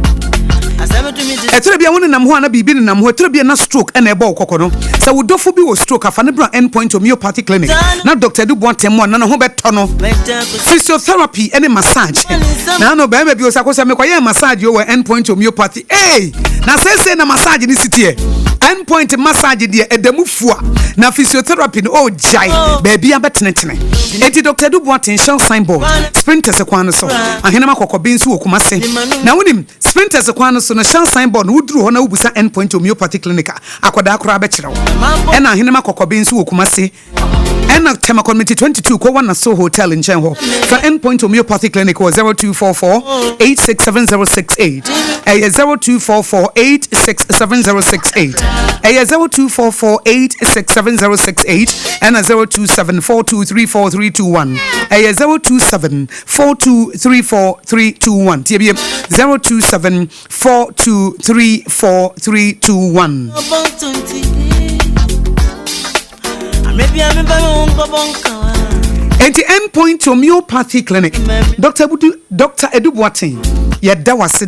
etore bia woni nam ho ana bibi ne nam ho etore bia na stroke na ebo kokko no sa wo dofo bi wo stroke afa ne bra endpoint homeopathy clinic na Dr. Dubotin mo na ho beto no physiotherapy ene massage na no ba bi o sakosa me kwaye massage wo endpoint homeopathy na say na massage ni sitie endpoint massage de edamufua na physiotherapy no o jai baby abetenetene enti Dr. Dubotin shell signboard sprinters kwan so ahenema kokko nso wo kumase na wonim sprinters kwan so no shell signboard no wuduru ho na wubusa endpoint homeopathy clinic akoda akora abekere wo ena ahenema kokko nso wo kumase ena tema community 22 ko wana so hotel in Chenho for endpoint homeopathy clinic was 0244 867068 0244 867068 0244 867068 and 0274234321 0274234321 TBM 0274234321 Enti endpoint homeopathy clinic Dr. Edubuatin ya dawase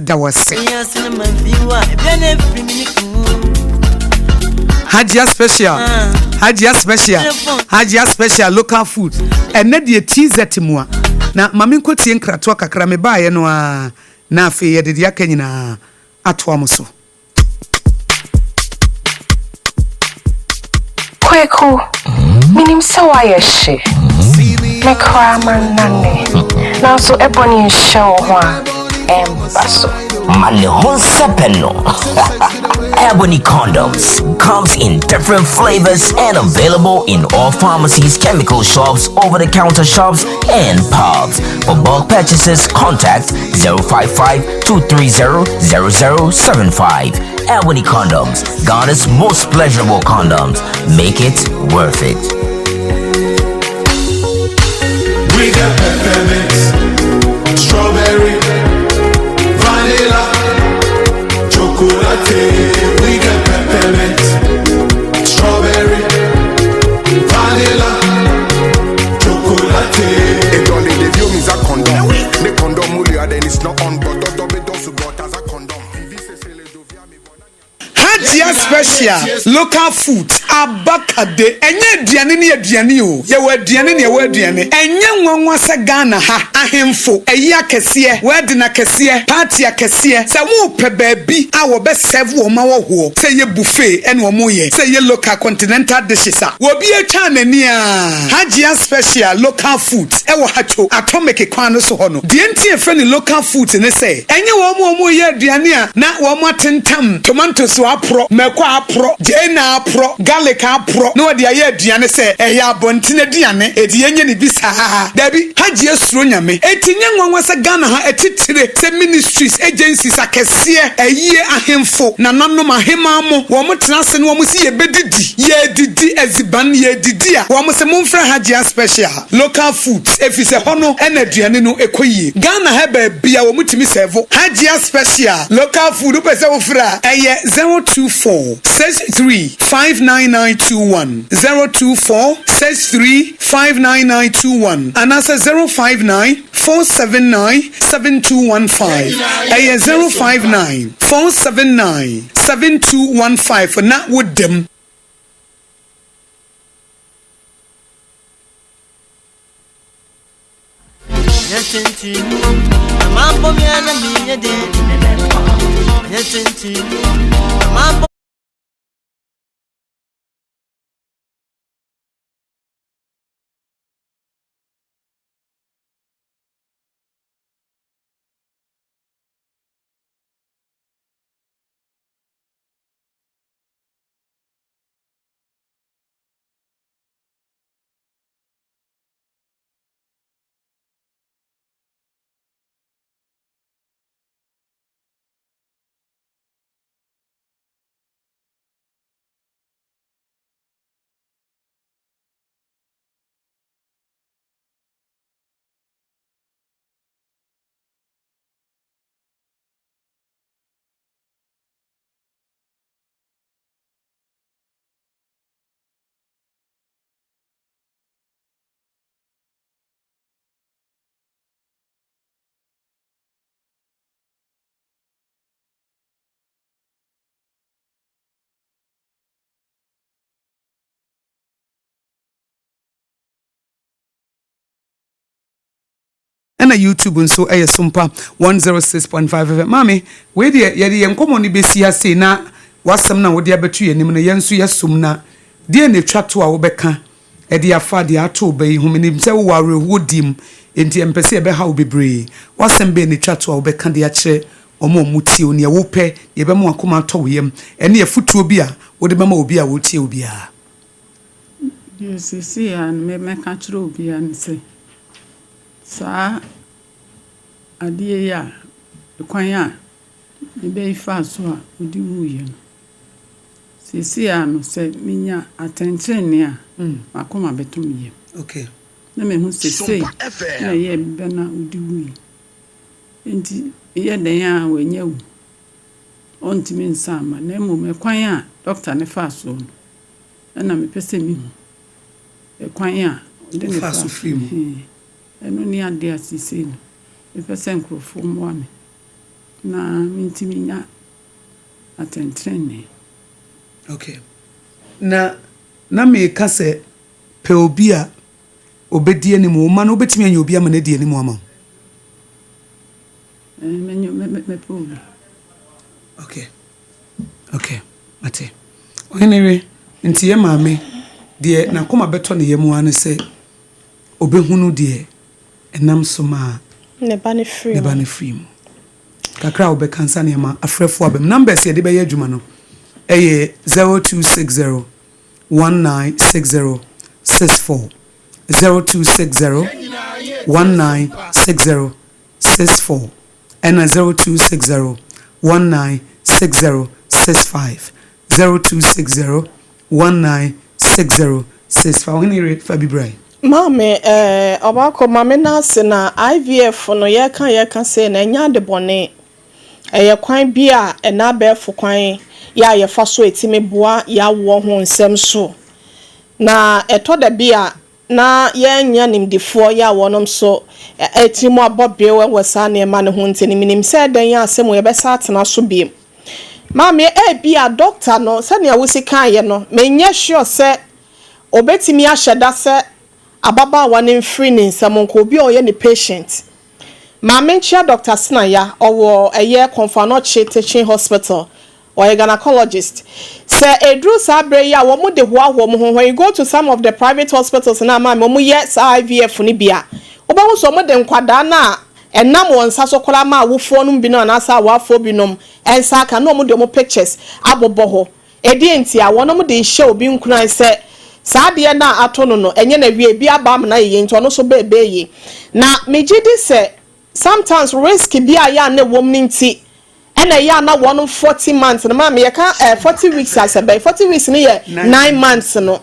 Hajia special local food ene de TZ mu na mame nkotie nkrato kakra me baaye no a na afi ye de aka nyina ato amoso Kweku minim se wa ye hye me kwa manane na so eboni show ho a embaso Mane Honsepeno. Ebony Condoms comes in different flavors and available in all pharmacies, chemical shops, over-the-counter shops, and pubs. For bulk purchases, contact 055-230-0075. Ebony Condoms, Ghana's most pleasurable condoms. Make it worth it. We got peppermint, strawberry, vanilla, chocolate. We got peppermint, strawberry, vanilla, chocolate. It only the view means a condom. The condom mulia then it's not on but as a condom. Hajia special local food abakade enye aduane ne aduane o ye wa aduane ne ye wa aduane enye nwanwa se Ghana ha ahemfo eyi akese word na kese party akese se wo pe baabi a wo be serve wo ma wo ho se ye buffet ene wo mo ye se ye local continental dishes a wo bi atwa nani a Hajia special local food e wo hacho atomic kwan no so ho no de ntie fe ne local food ne se enye wo mo ye aduane a na wo mo atentam tomatoes so apro meko apro jena apro garlic apro no de aye aduane se eya abontine aduane edi yenye ne bisa dabi Hajia suro nyame etinye nwanwa se Ghana ha etitire se ministries agencies akese eye ahemfo na nanom ahema mo wo mo tenase no wo mo si ye bedidi ye didi eziban ye didi a wo mo se momfra Hajia special local foods efise hono ena aduane no ekoyie Ghana ha ba bia wo mo timi serve Hajia special local food pese wo fra eye 024-63-59921 024-63-59921 and that's 059-479-7215 059-479-7215 for not with them. ana YouTube nso ɛyɛ Sompa 106.5 FM mami we de yɛde yɛnkomo ne besi ase na wasɛm na wode abetu yɛnim no yɛnso yɛsom na de ne twa to a wobɛka ɛde afa de ato bɛyi homenim sɛ wo awerɛhoɔ dim enti empɛsɛ ɛbɛha wo bebree wasɛm bɛ ne twa to a wobɛka de akyerɛ ɔmo mutie oni wo pɛ yɛbɛmo akoma atɔ wo yam ɛne yɛfutuo bi a wode bɛma obi a wotie obi a sisi ya me meka kyerɛ obi a ne sɛ saa adeɛ ya kwan a ebe ifa so a odi wuye no sisi ya no sɛ minya atɛnkyerɛnne a akoma beto miye okay na me hu sisi na ye be na odi wuye enti ye den a wanya wu ontimi nsama na mmom kwan a doctor ne fa so no na me pese mi hu kwan a de ne fa so free mu eno ni ade asisi no me pese nkrofo mo ame na mintimi nya atɛnkyerɛnne okay na me ka sɛ pe obi a obedi anim o ma no obetimi anya obi ama na di anim ama me obi okay mate ohenere nti ye maame de na koma beto ne yemu ane sɛ obehunu de enam so ma ne ba ne free mu kakra obeka nsa ne ma afrefo abem numbers ye de be ye adwuma no eye 0260 1960 64 0260 1960 64 and 0260 1960 65 0260 1960 65 when you Fabi Bray Mame obako mame na se na IVF no ye kan se na nya de bone kwan bi a na befo kwan ya ye fa so etime boa ya wo ho nsem so na eto da bi a na ye nya nimdefo ya wonom so etimo abobie we sa na ma ne ho nteni minim se dan ya asem ye be sa atena so biem mame bi a doctor no se na wosi kan ye no menye sure se obetimi aheda se ababa wane free ne nsamonko obi oye ne patient mame nchia Dr. Sinaya owo eye Confanoche Teaching Hospital or a gynecologist say edru sabre ya wo mu de ho ahwo mu when you go to some of the private hospitals na ma mu ye IVF ni bia obawo so mu de nkwada na enam wonsa so kola ma awofo no bi no na sa awafo bi nom ensa ka no mu de mu pictures abobo ho edi enti a wono mu de hye obi nkuran say saade na atono no enye na wie bi aba am na ye nti ono so bebe yi na megidi se sometimes risk bi a ya na wom ni nti ena ya na 40 months na ma me ye ka 40 weeks asebe 40 weeks ni ye 9 months no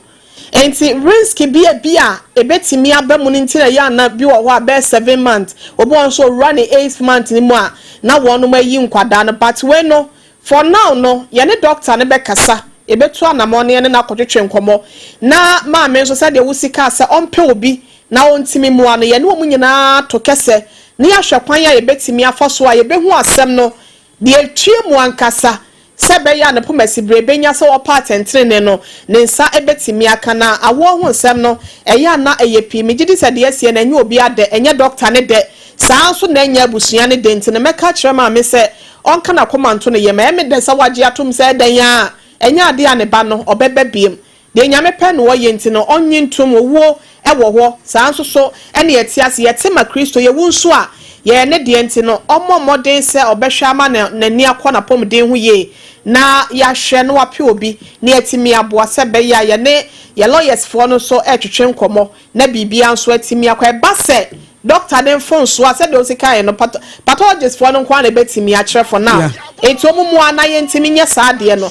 enti risk bi a ebetimi aba mu ni nti na ya na bi wo ho aba 7 months obo nso run 8 months ni mu a na wono mayi nkwada no but we no for now no ye ne doctor ne be kasa ebetu anamone ne na kotwetwe nkomo na ma me nso se de wusika se ompe obi na ontimi mu ano ye ne omu nyina to kese ne ahwekwan ya ebetimi afaso a yebehu asem no de etue mu ankasa se be ya ne pomasi brebenya se wo patentrene no ne nsa ebetimi aka na awo ho nsem no eya na eyepi megidi se de asie na enye obi ade enye doctor ne de saa nso na enye abusua ne de ntine meka kire ma me se onka na komanto ne ye ma me de se wagye atom se den ya enya ade ane ba no obebe biem de nyame pe no ye nti no onye ntom owo ewo ho saa nso so ene yetiase yete ma Kristo ye wunso a ye ne de nti no omomoden se obehwa ma na ni akọ pom den ho ye na ya hwe no wape obi na yetimi aboa se be ya ye ne ye lawyers fo no so etwetwe nkomo na bibia nso atimi akọ eba se doctor den phone so said those kind no pathologist for no kwa na betimi a kire for now enti omumu ana ye ntimi nye saade no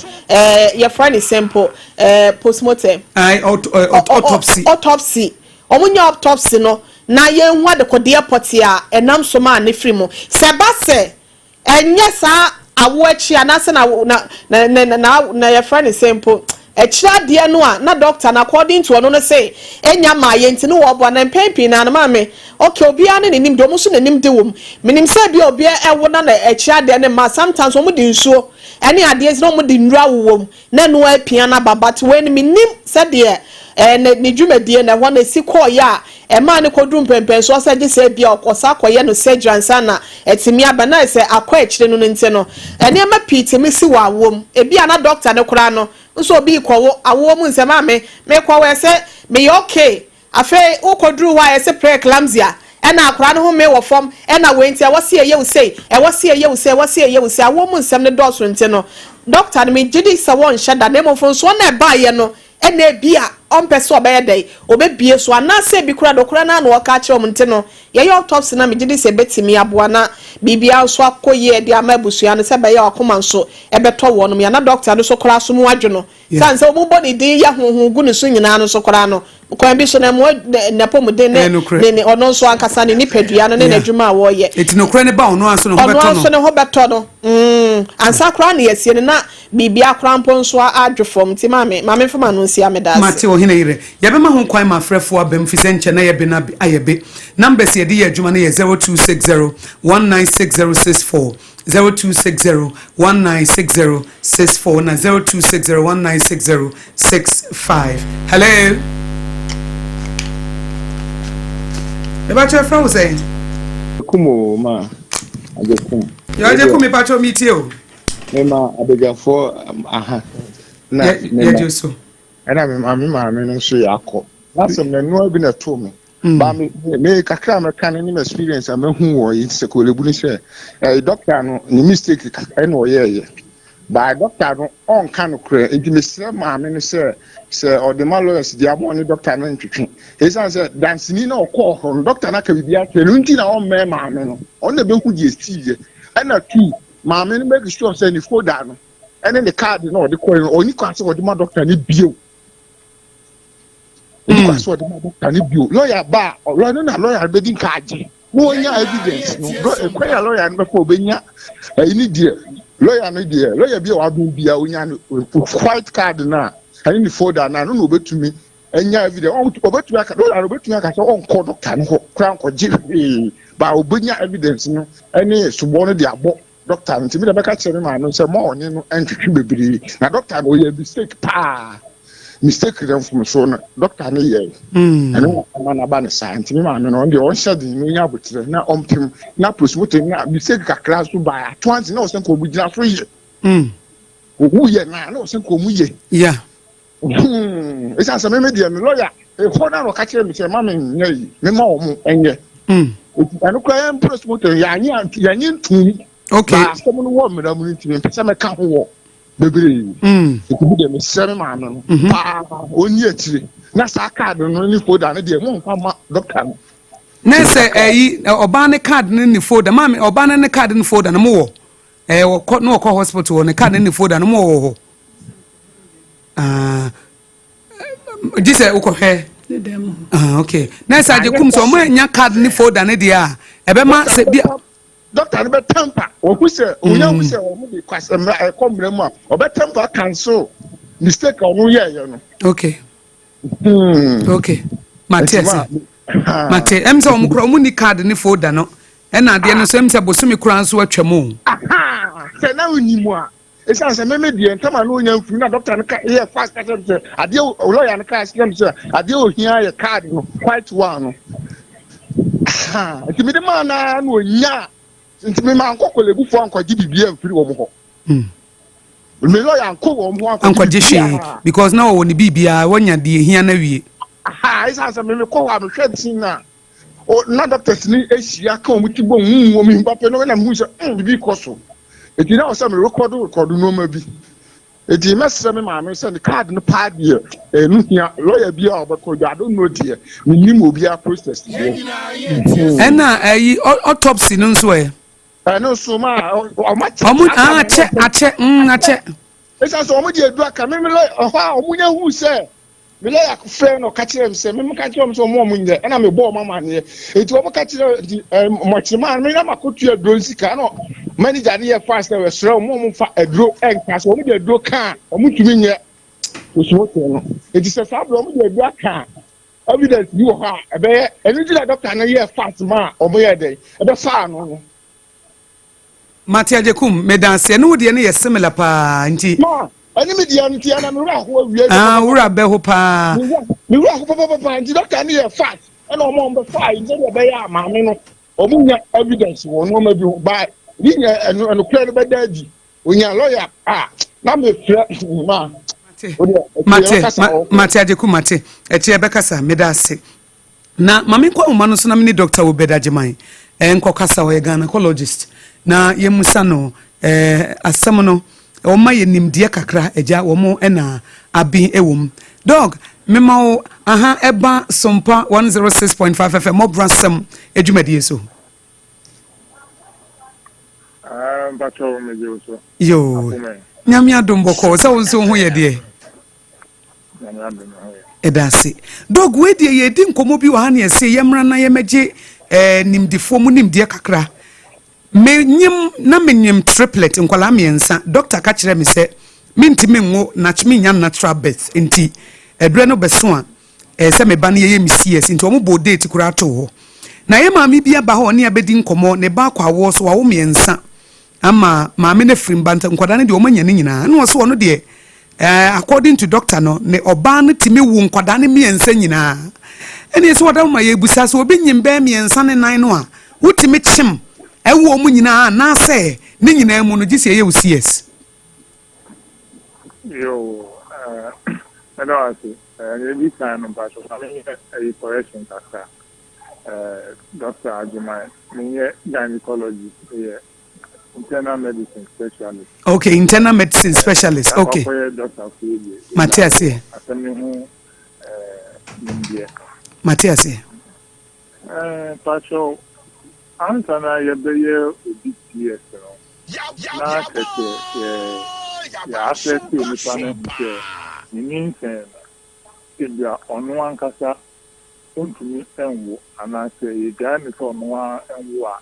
your friend is simple postmortem autopsy omunya autopsy no na ye hu adekode poti a enam so ma ne free mo se ba se enye sa awo achi anase na your friend is simple echira de no a na doctor na according to ono no say enya ma ye ntini wo bo na mpempi na ma me okay obi ane ne nim do mo so na nim de wom minim say bi obi ewo na echira de ne ma sometimes omo de nsuo ene ade ezi no mo de nura wom na no apia na baba te we ni minim say de ne dwumadie na ho na si call ya e ma ne kodum pempen so se je se bia okosa koye no surgery ansa na etimi aba na se akwa ekire no nti no ene ma piti mi si wa awom e bia na doctor ne kura no nso obi kwowo awom nsema me kwowo se me okay afa ukodru wa se preeclampsia ena akura no ho me wo fom ena wenti a wose ye usei awom nsem ne dɔso nti no doctor me gidi se won hyeda ne mo fon so na ba ye no ena bia ompese obeyedai obebie so anase bi kura dokura na no ka kire nti no ye autopsy na me gidi se betimi aboa na bibia so akoye de amabusua no se be ye akoma nso ebeto wonom ya na doctor no so kura so mu adwo san se obubo ni din ya honhungu ne so nyina no so kura no ko bi so na mo na pomu de ne ono so ankasa ne nipadua no ne nadwuma wo ye etino kura ne ba ono anso no beto no ansa kura ne yesie ne na bibia kura mpo nso adwefom ti mame fama no nsia medase mate o hina yire yabe ma ho kwan ma frefo abem fi senche na yabe na ayebe numbers ye de ye adwuma na ye 0260 196064 0260 196064 na 0260 196065. Hello. About your friend say? Kumo ma. Ajekum. You ajekum me pacho meet you. Mema abegafo aha. Na ya so. Ana me no so yakọ. Nasem na no bi na to me. Ba me kakra me kan ni experience am hu wo yi se ko lebu ni se doctor no ni mistake ka na o ye ba doctor no on kan kure enti me sire ma me no se o de lawyers dia mo ni doctor na ntwetwe e say dance ni na o call from doctor na ka bibia ke no nti na on me ma me no on na be hu die stie na two ma me no make sure say ni folder no ene the card no o de call oni kwa say o de ma doctor ni bio because what the doctor ni bio lawyer ba lawyer be din kaje no nya evidence no kwaya lawyer no be nya ni die lawyer no die lawyer bi wa dun bia onya white card na ani ni folder na no obetumi enya evidence obetumi aka lawyer obetumi aka say on call doctor no kran ko je ba obenya evidence no ani subo no de abo doctor ntimi de be ka kire ma no say mo oni no entwetwe bebiri na doctor no ye mistake pa mistake them from so na doctor na ye and na ba na science me ma no on shed no nya botre na ompim na promote na mistake kakra so ba atwanti na o sen ko bugina so ye ogu ye na o sen ko mu ye yeah it's as me media me lawyer e ko na no ka kire me say ma me nyai me ma o mu enye anu kwa em promote ya nyi ntumi okay ba so no wo me na mu ntumi pese me ka ho bebere ekubu de me sere ma no pa oni atire na sa card no ni folder na de mo nfa ma doctor no na se oba ne card ni folder ma me oba ne card ni folder na mo wo no ko hospital ne card ni folder na mo wo jise ukohwe okay na sa je kum so mo nya card ni folder ne dia ebe ma se bia doctor be temper oku se onya ku se o mu de kwasemra e komre mu a obe temper cancel mistake onu ye no okay okay mate emse o mukro mu ni card ni folder no e na de no so emse bosumi kura nso atwam aha se na oni mu a e say me de ntama no onya mfiri na doctor no ka ye fast say ade lawyer no ka say ade ohia ye card no quite one no ntimi de ma na no onya ntimi ma nkokole bufo ankwaji bibia mfiri wo mo ho me lawyer anko wo mo ankwaji she because now woni bibia wonya de hia na wie aha isa say me ko wa no hwetin na o na doctors ni ehia ka o mutibo nwu wo mi mbape no na mu se bibi koso eti na o say me record no ma bi eti mesere me ma me say the card no pa de enu hia lawyer bi a obeko I don't know there me nim obi a process there ena autopsy no nso no so ma ache esa so omo de edu aka me omunya hu se me le akfre no ka kire me se me ka kire me so omo munye na me bo mama ne eti omo ka kire mo chima me na makotu edu nsika no manager ne ye fast we sere omo fa edro enka so omo de edu ka omo tumi nye so so no eti se sa bro omo de edu aka evidence you ha ebe eni di doctor na ye fast ma omo ye dey ebe fa no Matia Jekum medanse no de ne ye similar pa nti ma ani media nti ana me ra ho awie wura be ho pa Me work papa nti doctor ni e fact and omo be fight nti e be ya maame no omo nya evidence won no ma bi by ni nya eno kura no be daji onya lawyer na me fira ma Mate ajeku mate echi ebekasa medase na mame kwa uma no so na me doctor Obedajeman nkokasa o gynecologist na yemusa no asem no o ma ye nimde kakra eja wo mo na abin ewom dog mema aha eba Sompa 106.5 FM Mọ́borọ Asem edwumadie so bacho meje so yo nyame adomboko sa wo so ho ye de edase dog we de ye di nkomo bi wa ha na ye se yemra na ye meje nimdifo mu nimde kakra menyim na menyim triplet nkwala miensa doctor ka kire me se mintimi ngo na chimi nya natural birth enti edre no beso a se me ba na ye mcs enti omo bo date kura to ho na ye maami bia ba ho ne abedi nkomo ne ba kwa wo so wa wo miensa ama maami ne frimbanta nkwada ne de omo nya ne nyina na wo so no de according to doctor no ne oba no timi wu nkwada ne miensa nyina ene so wada ma ye busa so obi nyim ba miensa ne nan no a wutimi chim ewo omo nyina na se ne nyina mu no gise ye wo cs yo I know I see. Every time I'm back, a correction kaka. Dr. Ajimai, me gynecology, internal medicine specialist. Okay, internal medicine specialist. Okay. Dr. Matthias here. Matthias here. Pacho, answer na yebeye obits na kete ya access to the panel. Means India on one casa, Untumi Enwo, and I say, you got me from one and one.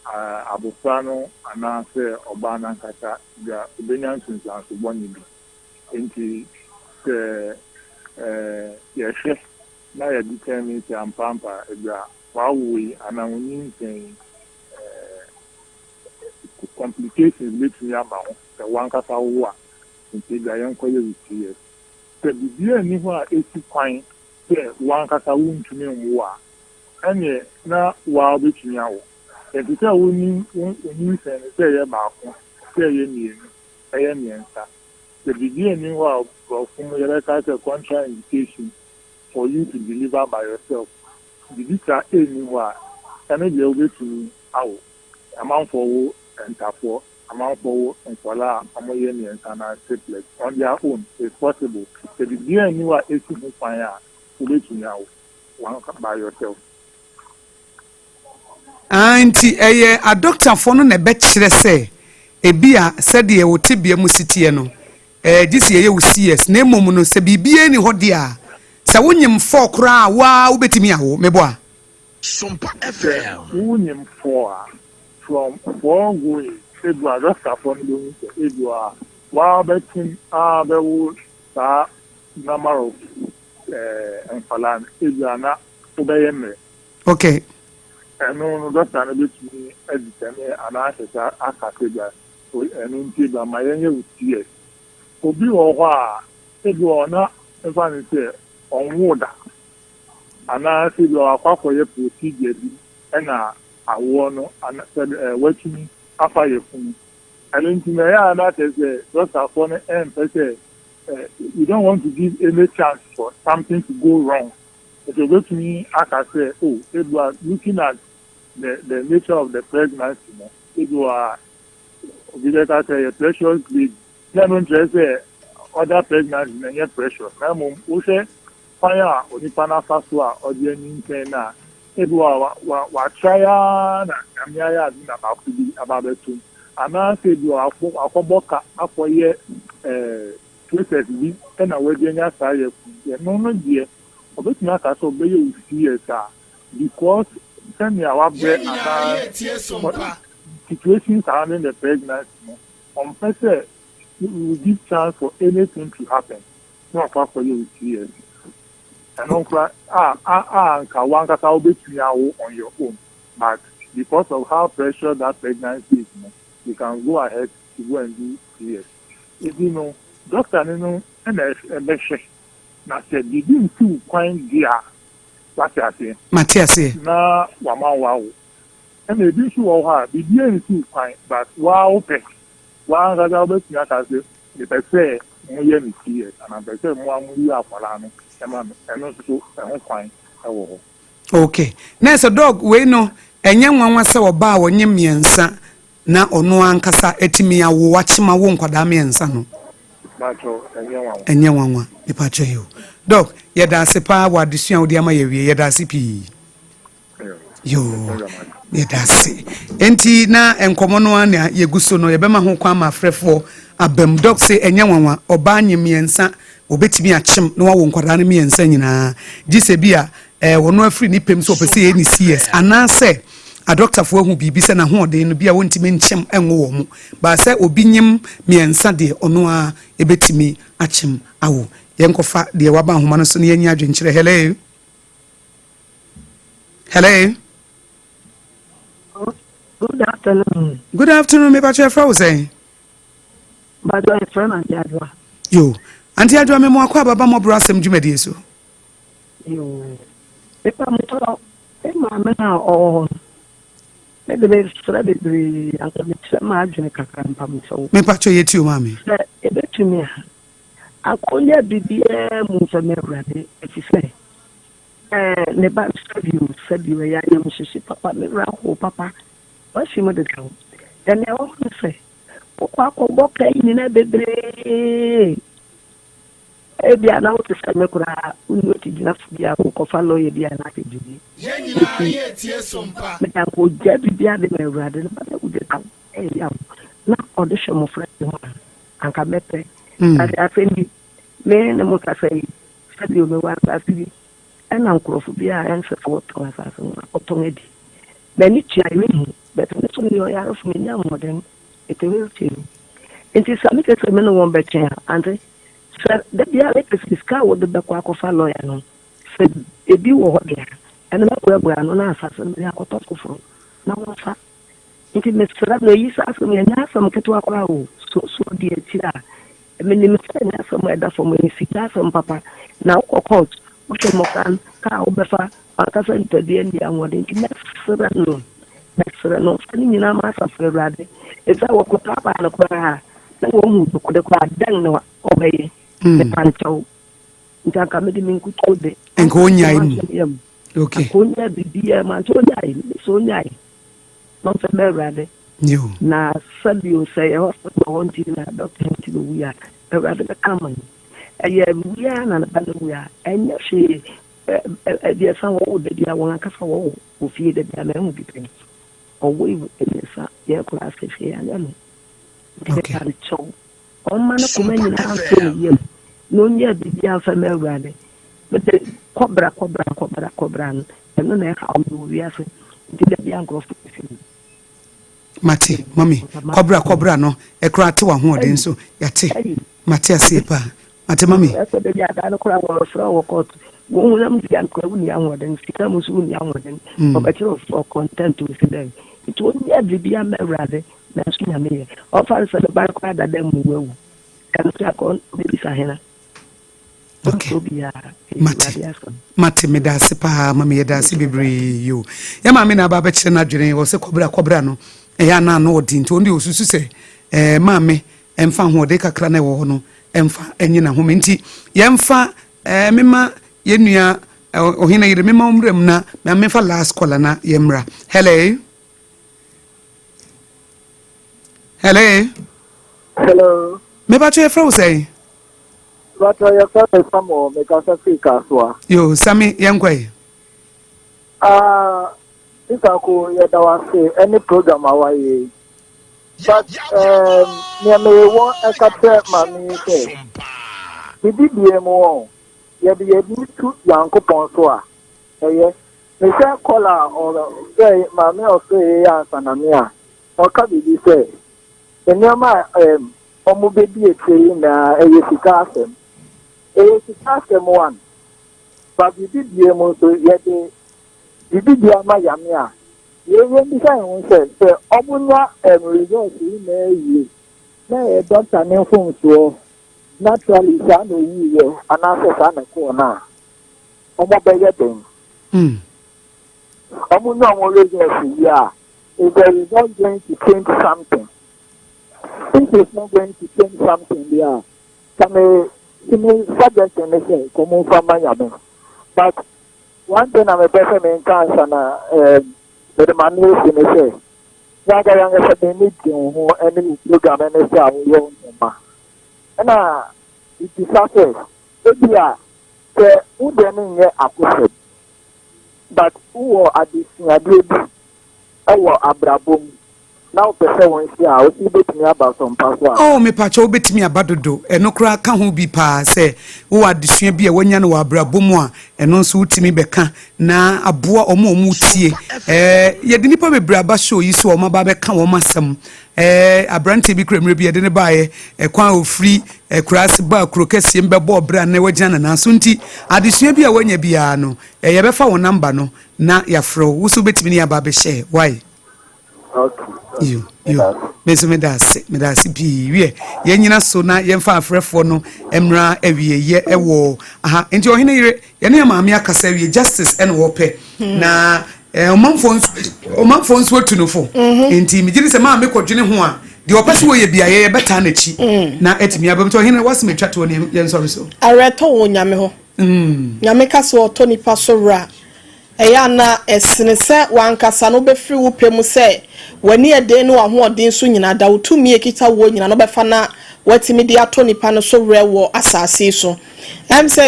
Abufano, and I say, Obana Casa, the Ubinian since I was born into yes, now you determine and pamper, while we and I will saying complications between about the one casa war. Nti da yan koye with the bibia ni ho a esi kwan se wan kasa wuntumi nwo a ene na wa obetumi awo enti se woni sen se ye baako se ye mienu ye miensa the bibia ni ho a from ye ka se contraindication for you to deliver by yourself bibita eni ho a ene de obetumi awo amount for entafo amount for Nkola Amoye and Sana triplet on their own is possible. So the year you are 18 fire to now one by yourself. Auntie, a doctor for no nebetchere say, a beer said ye would tibia musitiano. This year you see us, name mono se be any hot dear. Sawunyum 4 cra, wow, betimiao, meboa. Sompa FM. Unyum 4 from 4 going. Edward Rastafon doing Edward while betting the number of Falan Edwana Obeyeme. Okay. And no doctor bit me editor and I said Akosua and indeed my young years. Obi or Edwana if say on water. And I said you are for your procedure and I won and said watching after you finish. And in that is doctor for the you don't want to give any chance for something to go wrong. If you go to me, I can say, oh, if you are looking at the nature of the pregnancy, if you are, like I say, a precious baby, then don't say other pregnancy and yet precious. Now, we say fire or the panafasua or the new if you are trying about the two, and I said you are for boca for year process we and a wedding as I have no dear. But not as obey you see because send me our bread and situations surrounding the pregnancy. On person, you will give chance for anything to happen. Not for you see it. And on one can be on your own. But because of how precious that pregnancy is, you can go ahead to go and do yes. If you know, doctor, you know, and a na sɛ bibi ntu kwan di a wate ase mate ase na wama wawo ɛna ebi nso wɔ hɔ a bibi ntu kwan but wawo pɛ wankasa wobɛtumi aka sɛ mepɛ sɛ moyɛ ne tie ana pɛ sɛ mo amoyi akwara no ɛma no ɛno nso ɛho kwan ɛwɔ hɔ. Okay na sɛ dog wei no ɛnyɛ nwanwa sɛ ɔba a wɔnyɛ mmiɛnsa na ɔno ankasa etimi awo wakyema wo nkwadaa mmiɛnsa no bacho ɛnyɛ nwanwa nipacho yo dog yɛda ase pa wa adesua wodi ama yɛwie yɛda ase pii yo yɛda ase enti na enkomo no ana yɛguso no yɛbɛma ho kwa ma frɛfo abam dog se ɛnyɛ nwanwa ɔba nyɛ mmiɛnsa obetimi akyem na wawo nkwadaa no mmiɛnsa nyinaa gise bia wono afiri ni pem so opese ye ni CS anase a doctor fo hu bibi se na ho den no bia wontimi nkyem enwo wo mu ba se obi nyim miensa de ono a ebetimi akyem awo yenkofa de waba homa no so ne yenya adwenkyere hello good afternoon me ba che fra wo say ba do e friend Auntie Adwa yo Auntie Adwa me mo akwa baba Mọ́borọ Asem dwumadi so yo epa moto e ma me na o me de sra de aka me tse ma adwene kakra mpam so me pacho yeti o mami e betumi akonya bibia mu so me rade efise ne ba sabio ya nya mo hyehyɛ papa me ra ho papa wa shi mo de kan dan e wo se kwa boka ni na bebre bia na wote sa me kura unu ti gina bia ko fa lawyer bia na te didi ye tie sompa me ko jabi bia de me urade na ba ku de kan ya na audition mo friend mo anka mete ade afendi me na mo ka sai sabi o me wa ba fi na nkrofo bia en se ko to sa so ko to ngedi me ni tia yi but me so ni o ya ro fu me nya mo den it will change enti sa me ke se me no won be chen ante sir the bia le fiska wo de be kwa ko fa lawyer no se ebi wo ho dia ene na ko egwa no na asase me akoto kofo na wo fa enti me sira no yi sa so me nya asam keto akora wo so di etira me ni me sa nya asam eda fo me sika asam papa na ko court wo se mo kan ka wo be fa aka sa ntade ndi anwode enti me sira no fani nyina ma sa frade eza wo ko papa na ko ha na wo hu ko de ko adan na obeye ne pancho nta ka me di min ku ko de enko nyai okay ko nya bibia ma so nyai no se me rade yo na sabio say hospital wanti na doctor wanti no we are rade ka kaman aya we are na ba no we are enya she dia san wo de dia won aka fa wo ofie de dia na hu bi pen owo ibu elesa ye kula se fe ya no okay on man ko men na so ye no nya bibia fa me rade but kobra no eno na ka o wi aso ndi da bia ngro fu mate mami kobra no ekra te wa ho ode nso yate mate asepa mate mami eso de bia da no kora wo fro wo kot wo na mu bia ko ni an ode sika mu su ni an ode o ba tiro for content with them it won ya bibia me rade na so nya me o fa se de ba ko da dem mu wewu kan so akon bi sa hena okay mate me da se pa mama ye da se bebre yo ya mama na ba kire na dwene wo se kobra no ya na no odi nti ondi osusu se mama emfa ho de kakra na wo no emfa enyi na ho nti yemfa mema yenua ohina yire mema umrem na mama fa last call na yemra hello me ba che fra say But I have some more because I think Akosua. Yo, Sammy, young way. If I could yet say any program away. But near me, one I can tell Mammy say, we did the more. Yet the need to young Ponsua. Yes, Mr. Collar or say, Mammy or say, Sanamia. Or can be say, the Yama Omu baby a train a Yesicasem. Yesicasem one. But we did the most yet we did the Mayamia. You won't be saying, say, Omunia and rejoice in a doctor name from so. naturally saa na owu yɛ anaasɛ saa na kɔɔ na ɔmo bɛyɛ den ɔmo nyɛ ɔmo reasons yi a if there is not going to change something if it's not going to change something there kame subject in the common family but one thing I'm a person in cancer na the man is in the say yaga yanga say need to any program any say we ma na it is success ebia the who dey nye Akosua but who are addition adebi ewo abrabom now person won see a o si betimi aba Sompa so oh me pa cho betimi aba dodo eno kra ka ho bi pa se wo adesua bi e wonya no abrabom a eno nso utimi beka na aboa omo tie ye de nipa bebre aba show yi so omo ba beka wo masam abrante bi kremre bi de ne baaye kwan ofri kurase ba krokese mbebo bra na wagya na so nti adesua bi a wonya bia no ye befa wo number no na ya fro wo so betimi ni aba be share why okay you medase bi wie yenyina so na yemfa afrefo no emra awie ye ewo aha enti ohene yire ye ne maame akasa wie justice en wo pe na omanfo nso tunufo enti migiri se maame kodwene ho a de opese wo ye bia ye beta na chi na etimi abam to ohene wasme twato ne ye sorry so areto wo nyame ho nyame kasa oto nipa so ra eya na esene se wankasa no be free wo pemu se wani ede no ahoɔden so nyina da wotumi ekita wo nyina no befa na watimi de ato nipa no so rewo asase so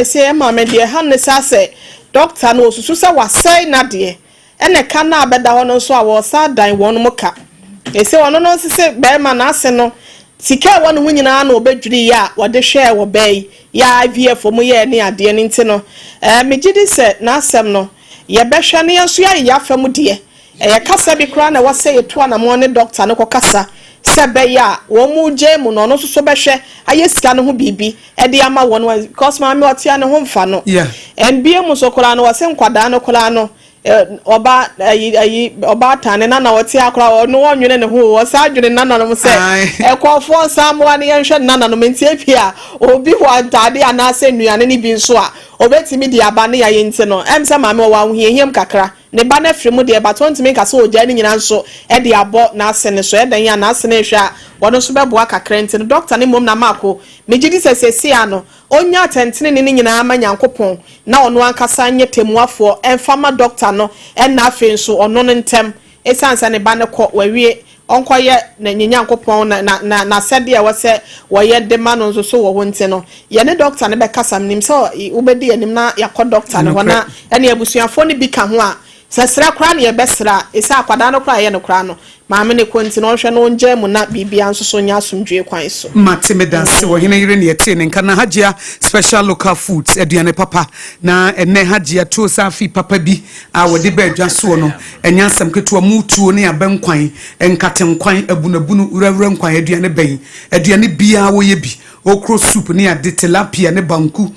se ma me de ha ne se doctor no osusu se wasai na de ene ka na abeda ho no so a wo sa dan won mo ka ese wono no se be ma na ase no sika won ho nyina na obedwiri ya wode hwe wo bai ya IVF mo ye ne ade ne nti no megidi se na asem no ye behwe ne yeso ya afam de e kasa bi kra na wase yeto na mo ne doctor ne kokasa se be ya wo mu je mu no no so behwe aye sika ne ho bibi e de ama won because ma me otia ne ho mfa no mbie mu so kra no wase nkwada no kra no oba tane na wotia akra no wonwene ne ho wo sa adwene na no se e kwofo samwa ne yenhwe na no mentie pia obi ho antade anase nuane ne bi nso a obetimi di abane ya yente no emse maame wo ahohiem kakra ne ba na fremu de ba tontimi kase ogya ne nyina nso e de abo na ase ne so e dan ya na ase ne hwe a wono so bebo akakra nti no doctor ne mom na mako megidi sesesi ano onya atentene ne nyina ama nyankopon na ono ankasa nye temuafo emfama doctor no en na afi nso ono no ntem esansa ne ba ne kɔ wawie onkoye na nyankopon na sede ya wase woye de ma no nso so wo honte no ye ne doctor ne be kasam nim so ubedi anim na yakɔ doctor ne hona ene abusuafo ne bi ka ho a sesra kra ne ye besra esa akwada no kra ye no kra no maame ne konti no hwe no nje mu na bibia nso so nya asomdwe kwan so matime danse wo hene yire ne yete ne nka na hagea special local foods aduane papa na ene hagea to safi papa bi a wode ba adwa so no enya nsam keto mu tuo ne abankwan enkatenkwan abunabunu urawura nkwan aduane ban aduane bia wo ye bi okro soup ne ade tilapia ne banku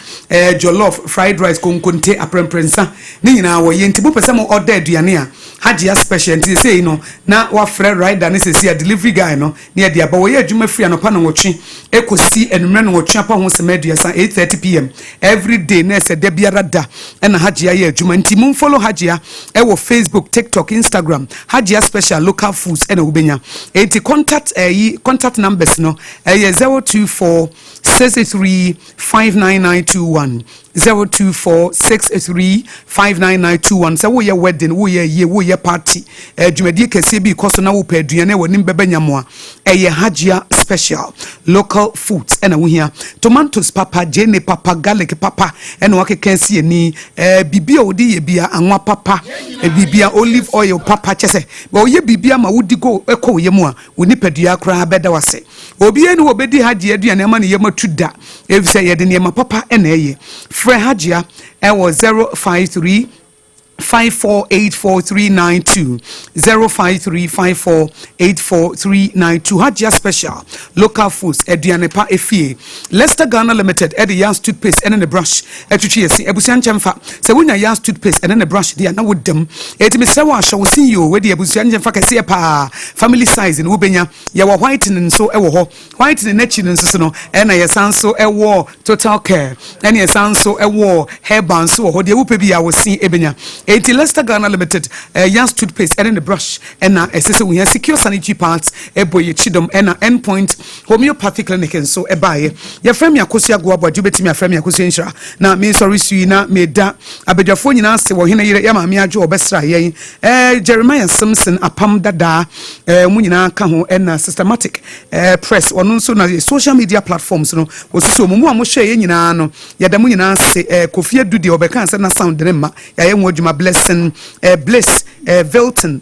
jollof fried rice konkonte apremprensa ne nyina wo ye ntibo pese mo order aduane a hagea special nti say no na wa rider ne sesi a delivery guy no ne dia ba wo ye adwuma free anopa no wotwe ekosi enumre no wotwe apa ho semeduasa 8:30 pm every day na se de biara da na hagea ye adwuma nti mun follow hagea e wo Facebook TikTok Instagram hagea special local foods na ubenya enti contact numbers no 024 683 59921 024 683 59921 so we wedding we party dwumadi kese bi koso na wo pa aduane woni beba nyamoa hagea special local foods na wo hia tomatoes papa jene papa garlic papa na wakekensi ani bibia odi ye bia anwa papa bibia olive oil papa chese wo ye bibia ma wodi go ekọ ye mu a woni padua kra beda wase obi eni wo bedi hagea aduane ma ne ye matuda efise ye de ne ma papa na eye Fre hagea was 053 053548439 053548439 Hajia Special Local Foods Edianepa Efie Leicester Ghana Limited Eddie Yas toothpaste and a brush etutwi esi ebusian chemfa se wonya Yas toothpaste and a brush dia na wodam etimi se wa hwe wo sin yo we de ebusian chemfa kese pa family size in wobenya ye wo whitening so e wo ho whitening na chi nso no e na ye sanso e wo total care and ye sanso e wo hair band so ho de wo pe bia wo sin ebenya enti Leicester Ghana Limited Yas toothpaste and a brush and na esese we secure sanitary parts e boye chidom and na endpoint homeopathic clinic and so e bae ye frame Akosua go Aboagye betimi aframe Akosua nshira na me sorry sui na me da abedwafo nyina se wo hene yire ya ma me adwo obesra yen Jeremiah Simpson apam dada mu nyina ka ho na systematic press ono nso na social media platforms no osusu mu a mo hwe yen nyina no ya da mu nyina se Kofie Dudi obeka se na sound ne ma ya ye nwodwuma blessing bliss Vilton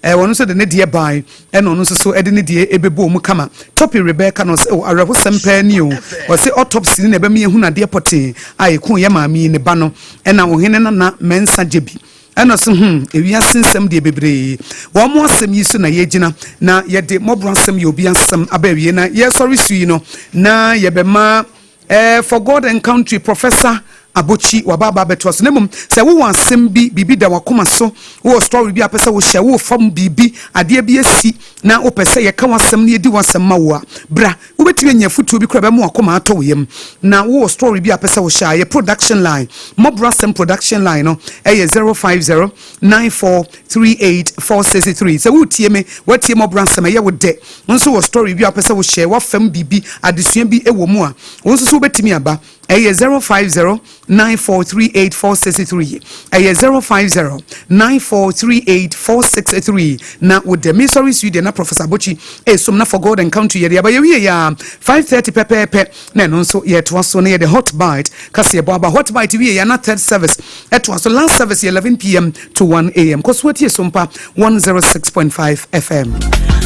one so the nedia by and on so edin die ebebo mu kama topi Rebecca no say areho sempa ni o say autopsy ne be me hu na de pote ai ku ye maami ne ba no na wo hene na mensa jebi eno so ewia sensem de bebre wo mo asem yi so na ye gina na ye de Mọ́borọ Asem ye obi asem abawie na ye sorry sui no na ye be ma for God and country professor Abochi wababa betwas nemum se wo wansem bibi da wakoma so wo story bi apesa wo hye wo fam bibi ade bi asi na wo pese ye ka wasem na edi wasem ma wo bra wo betime nya futuo bi kra be mo wakoma ato yem na wo story bi apesa wo hye ye production line Mọ́borọ Asem production line no 05094384663 se wo tie me watie Mọ́borọ Asem ye wo de nso wo story bi apesa wo hye wo fam bibi adesua bi ewo mu a nso so betime aba 05094384663 05094384663 na with the misery Sweden na Professor Bochi som na for God and country ye ba ye ya 5:30 pepe na no so ye to so na the hot bite kase baba hot bite we ya na third service it was last service 11 p.m. to 1 a.m. cause what ye Sompa 106.5 FM